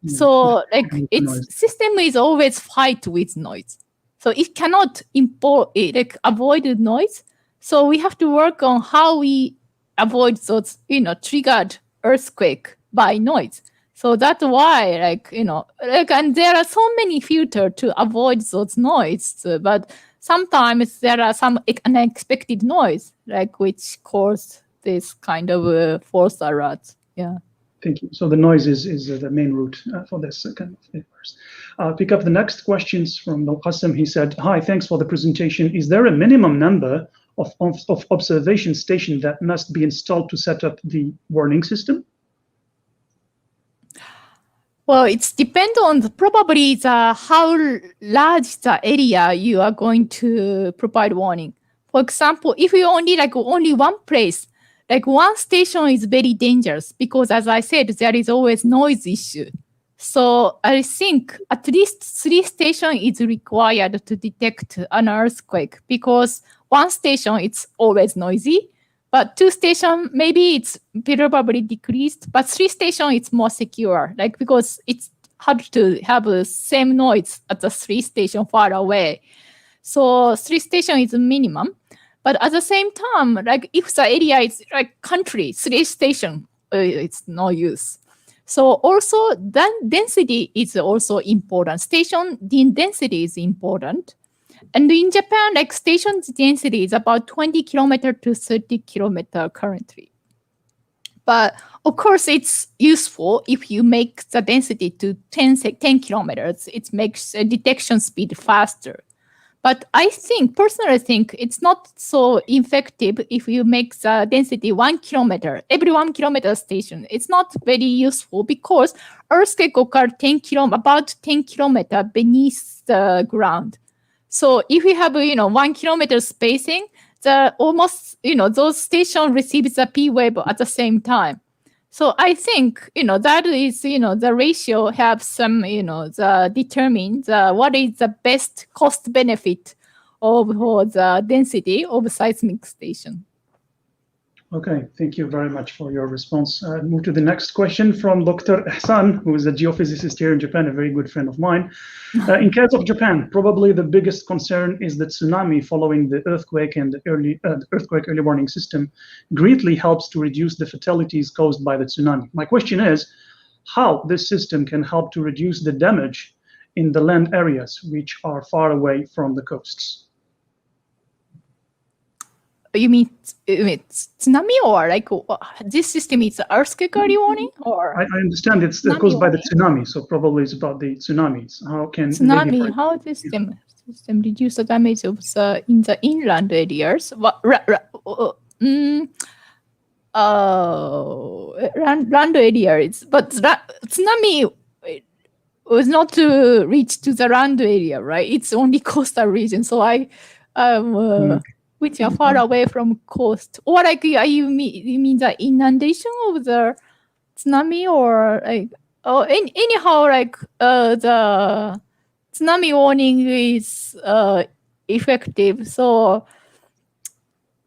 Speaker 4: So like its system is always fight with noise. So it cannot avoid the noise. So we have to work on how we avoid those, triggered earthquake by noise. So that's why, and there are so many filters to avoid those noise, but sometimes there are some unexpected noise, which cause this kind of false alerts. Yeah.
Speaker 3: Thank you. So the noise is the main route for this kind of papers. Pick up the next questions from Qasim. He said, "Hi, thanks for the presentation. Is there a minimum number of observation stations that must be installed to set up the warning system?"
Speaker 4: Well, it's depend on probably how large the area you are going to provide warning. For example, if you only one place, one station is very dangerous because, as I said, there is always noise issue. So I think at least 3 stations is required to detect an earthquake, because one station it's always noisy, but 2 stations maybe it's probably decreased, but 3 stations it's more secure, because it's hard to have the same noise at the 3 station far away. So 3 stations is minimum. But at the same time, if the area is country, 3 stations, it's no use. So also density is also important. Station density is important. And in Japan, station density is about 20 kilometer to 30 kilometer currently. But of course, it's useful if you make the density to 10 kilometers. It makes detection speed faster. But I personally think it's not so effective if you make the density 1 kilometer, every 1 kilometer station. It's not very useful because earthquake occur about 10 kilometer beneath the ground. So if you have, 1 kilometer spacing, those stations receive the P wave at the same time. So I think, that is, the ratio have some, determine what is the best cost benefit of the density of a seismic station.
Speaker 3: Okay, thank you very much for your response. Move to the next question from Dr. Ihsan, who is a geophysicist here in Japan, a very good friend of mine. In case of Japan, probably the biggest concern is the tsunami following the earthquake, and the earthquake early warning system greatly helps to reduce the fatalities caused by the tsunami. My question is, how this system can help to reduce the damage in the land areas which are far away from the coasts?
Speaker 4: You mean tsunami, or this system is earthquake early warning? Or
Speaker 3: I understand it's caused by the tsunami, so probably it's about the tsunamis. How can
Speaker 4: tsunami? How this system reduce the damage of in the inland areas? Land areas, but tsunami was not to reach to the land area, right? It's only coastal region. So which are far away from coast, or you mean the inundation of the tsunami, or anyhow the tsunami warning is effective. So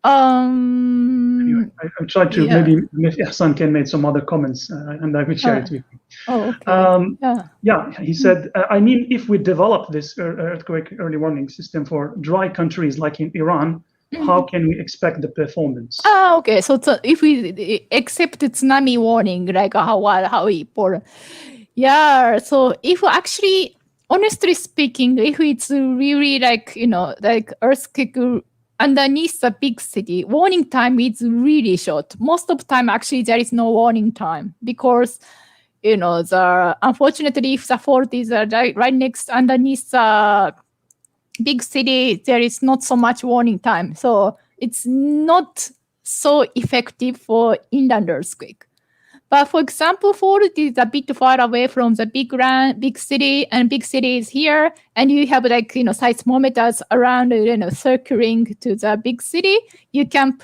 Speaker 3: anyway, I tried to maybe Ihsan can make some other comments, and I will share it with you.
Speaker 4: Oh, okay.
Speaker 3: He said, I mean, if we develop this earthquake early warning system for dry countries like in Iran, how can we expect the performance?
Speaker 4: Okay. So if we accept the tsunami warning, how important? Yeah. So if actually, honestly speaking, if it's really earthquake underneath the big city, warning time is really short. Most of the time, actually, there is no warning time because, unfortunately, if the fault is right underneath the big city, there is not so much warning time. So it's not so effective for inland earthquake. But for example, fault is a bit far away from the big city, and big city is here, and you have seismometers around, circling to the big city. You can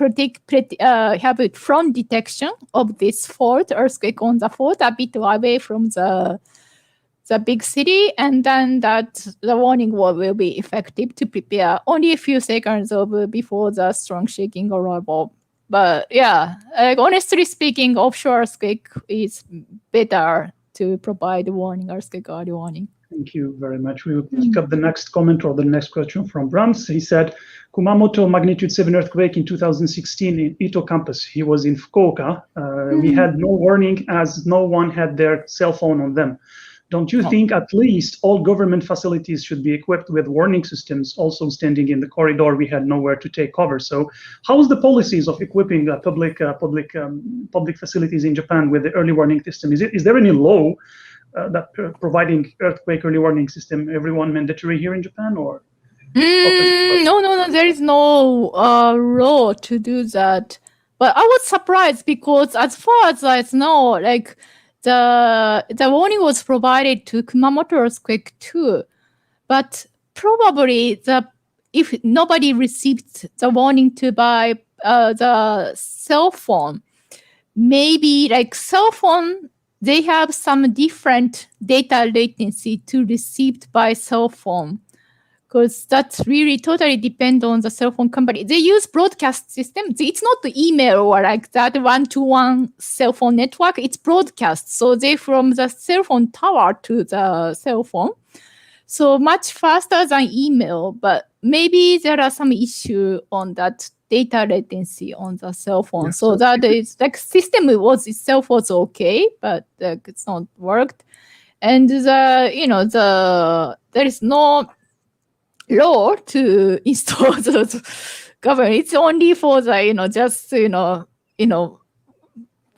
Speaker 4: have it from detection of this fault, earthquake on the fault, a bit away from the big city, and then that the warning will be effective to prepare only a few seconds before the strong shaking arrival. But yeah, honestly speaking, offshore earthquake is better to provide warning, earthquake early warning.
Speaker 3: Thank you very much. We will pick up the next comment or the next question from Brahms. He said, Kumamoto magnitude 7 earthquake in 2016 in Ito campus. He was in Fukuoka. We had no warning as no one had their cell phone on them. Don't you think at least all government facilities should be equipped with warning systems? Also standing in the corridor, we had nowhere to take cover. So how's the policies of equipping public facilities in Japan with the early warning system? Is there any law that providing earthquake early warning system, everyone mandatory here in Japan, or?
Speaker 4: No, there is no law to do that. But I was surprised because as far as I know, like, the warning was provided to Kumamoto earthquake too, but probably if nobody received the warning to buy the cell phone, maybe like cell phone, they have some different data latency to received by cell phone, because that's really totally depend on the cell phone company. They use broadcast systems. It's not the email or like that one-to-one cell phone network. It's broadcast. So they from the cell phone tower to the cell phone. So much faster than email, but maybe there are some issue on that data latency on the cell phone. Yes, so that is like system itself was okay, but it's not worked. And there is no law to install the government. It's only for the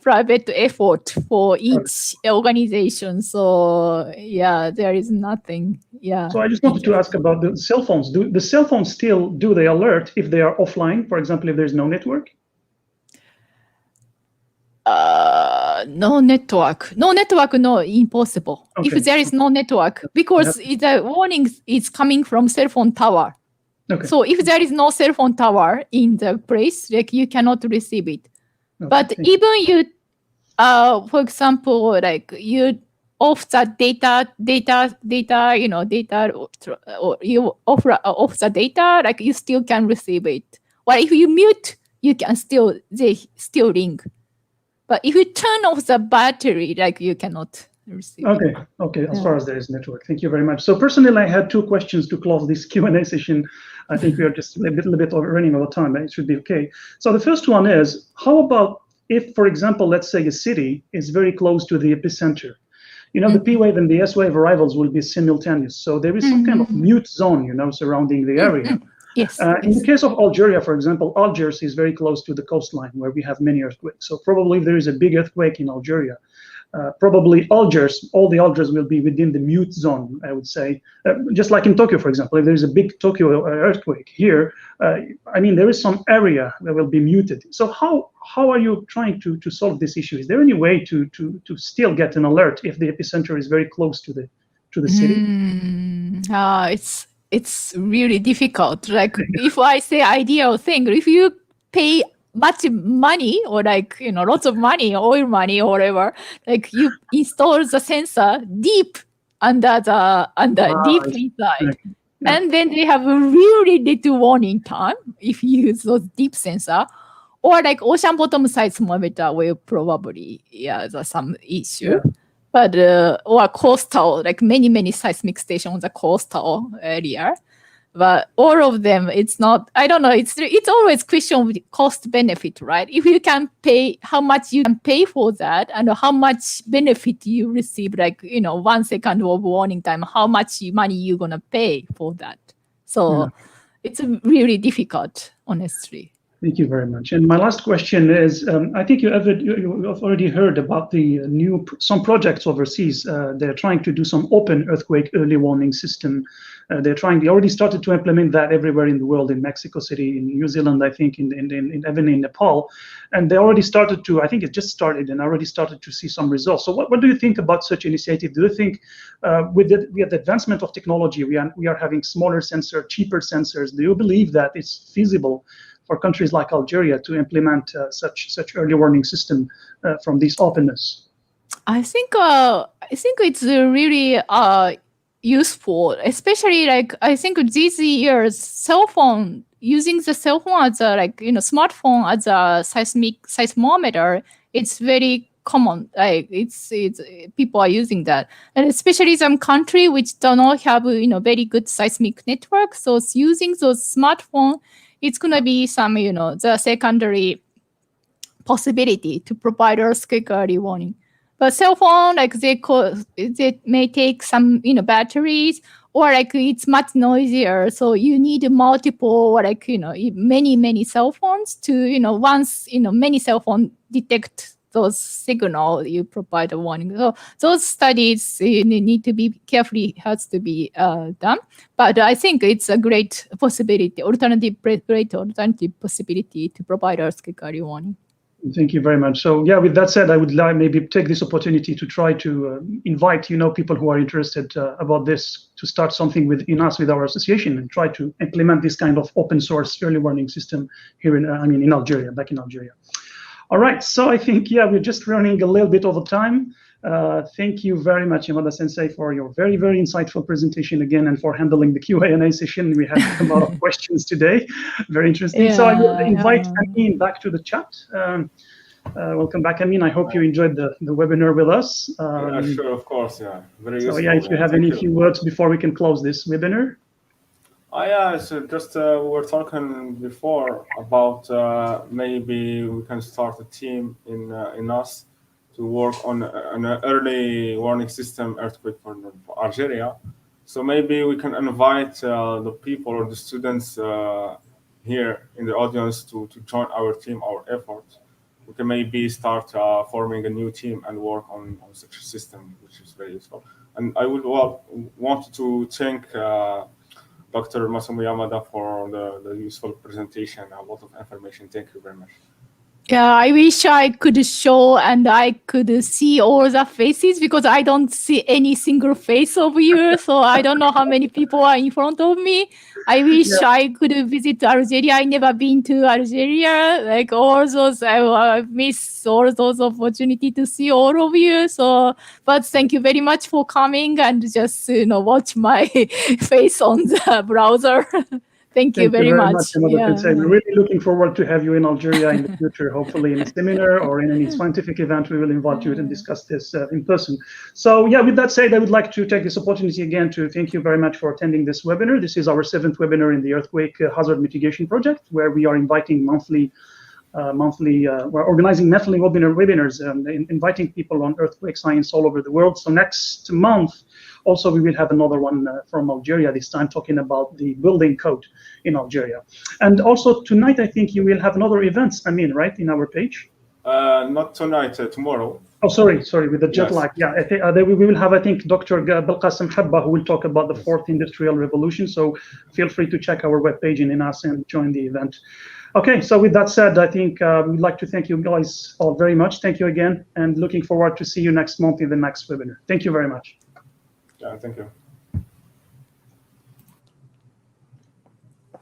Speaker 4: private effort for each organization. So yeah, there is nothing. Yeah.
Speaker 3: So I just wanted to ask about the cell phones. Do the cell phones still do they alert if they are offline? For example, if there's no network?
Speaker 4: No network. No, impossible. Okay. If there is no network, because the warning is coming from cell phone tower. Okay. So if there is no cell phone tower in the place, like you cannot receive it. Okay. But even you, for example, like you off the data, or you off the data, like you still can receive it. Or if you mute, they still ring. But if you turn off the battery, like you cannot receive it.
Speaker 3: Okay. As far as there is network, thank you very much. So personally, I had two questions to close this Q&A session. I think we are just a little bit running out of time. It should be okay. So the first one is, how about if, for example, let's say a city is very close to the epicenter? The P wave and the S wave arrivals will be simultaneous. So there is some kind of mute zone, surrounding the area.
Speaker 4: Yes.
Speaker 3: In the case of Algeria, for example, Algiers is very close to the coastline where we have many earthquakes. So probably if there is a big earthquake in Algeria, probably all the Algiers will be within the mute zone, I would say. Just like in Tokyo, for example, if there is a big Tokyo earthquake here, there is some area that will be muted. So how are you trying to solve this issue? Is there any way to still get an alert if the epicenter is very close to the city?
Speaker 4: It's really difficult. Like if I say ideal thing, if you pay much money or lots of money, oil money or whatever, like you install the sensor deep deep inside. Yeah. And then they have a really little warning time if you use those deep sensor. Or like ocean bottom seismometer will probably, there's some issue. Yeah. But or coastal, like many seismic stations on the coastal area, but all of them, it's not. I don't know. It's always question of cost benefit, right? If you can pay, how much you can pay for that, and how much benefit you receive, 1 second of warning time, how much money you gonna pay for that? So it's really difficult, honestly.
Speaker 3: Thank you very much. And my last question is, I think you've already heard about the some projects overseas. They're trying to do some open earthquake early warning system They already started to implement that everywhere in the world, in Mexico City, in New Zealand, I think, even in Nepal. And they already started to, I think it just started and already started to see some results. So what do you think about such initiative? Do you think with the advancement of technology, we are having smaller sensors, cheaper sensors? Do you believe that it's feasible for countries like Algeria to implement such early warning system from this openness?
Speaker 4: I think it's really useful, especially like I think these years using the cell phone as a smartphone as a seismometer, it's very common. Like it's people are using that, and especially some country which do not have very good seismic network. So using those smartphone, it's gonna be some the secondary possibility to provide earthquake early warning. But cell phone, like they may take some batteries, or like it's much noisier, so you need multiple or many cell phones to once many cell phones detect those signal, you provide a warning. So those studies need to be carefully has to be done. But I think it's a great possibility, alternative possibility to provide earthquake early warning.
Speaker 3: Thank you very much. So yeah, with that said, I would maybe take this opportunity to try to invite people who are interested about this to start something with our association, and try to implement this kind of open source early warning system here in Algeria, back in Algeria. All right, so I think we're just running a little bit over time. Thank you very much, Yamada Sensei, for your very, very insightful presentation again, and for handling the Q&A session. We had a lot of questions today. Very interesting. Yeah, so I will invite Amin back to the chat. Welcome back, Amin. I hope you enjoyed the webinar with us.
Speaker 2: Sure, of course, yeah. Very useful.
Speaker 3: So yeah, if you have any few words before we can close this webinar.
Speaker 2: Yeah, so just we were talking before about maybe we can start a team in us to work on an early warning system earthquake for Algeria. So maybe we can invite the people or the students here in the audience to join our team, our effort. We can maybe start forming a new team and work on such a system, which is very useful. And I would want to thank Dr. Masumi Yamada for the useful presentation, a lot of information. Thank you very much.
Speaker 4: Yeah, I wish I could show and I could see all the faces, because I don't see any single face of you. So I don't know how many people are in front of me. I wish I could visit Algeria. I never been to Algeria. Like all those, I miss all those opportunity to see all of you. So, but thank you very much for coming and just watch my face on the browser. Thank you very much.
Speaker 3: We're really looking forward to have you in Algeria in the future, hopefully in a seminar or in any scientific event. We will invite you to discuss this in person. So yeah, with that said, I would like to take this opportunity again to thank you very much for attending this webinar. This is our 7th webinar in the Earthquake Hazard Mitigation Project, where we are inviting we're organizing monthly webinars and inviting people on earthquake science all over the world. So next month, also, we will have another one from Algeria, this time talking about the building code in Algeria. And also tonight, I think you will have another event, right, in our page?
Speaker 2: Not tonight, tomorrow.
Speaker 3: Oh, sorry, with the jet lag. Yeah, we will have, I think, Dr. Belqasem Habba, who will talk about the 4th Industrial Revolution. So feel free to check our webpage in INAS and join the event. Okay, so with that said, I think we'd like to thank you guys all very much. Thank you again, and looking forward to see you next month in the next webinar. Thank you very much.
Speaker 2: Yeah, thank you.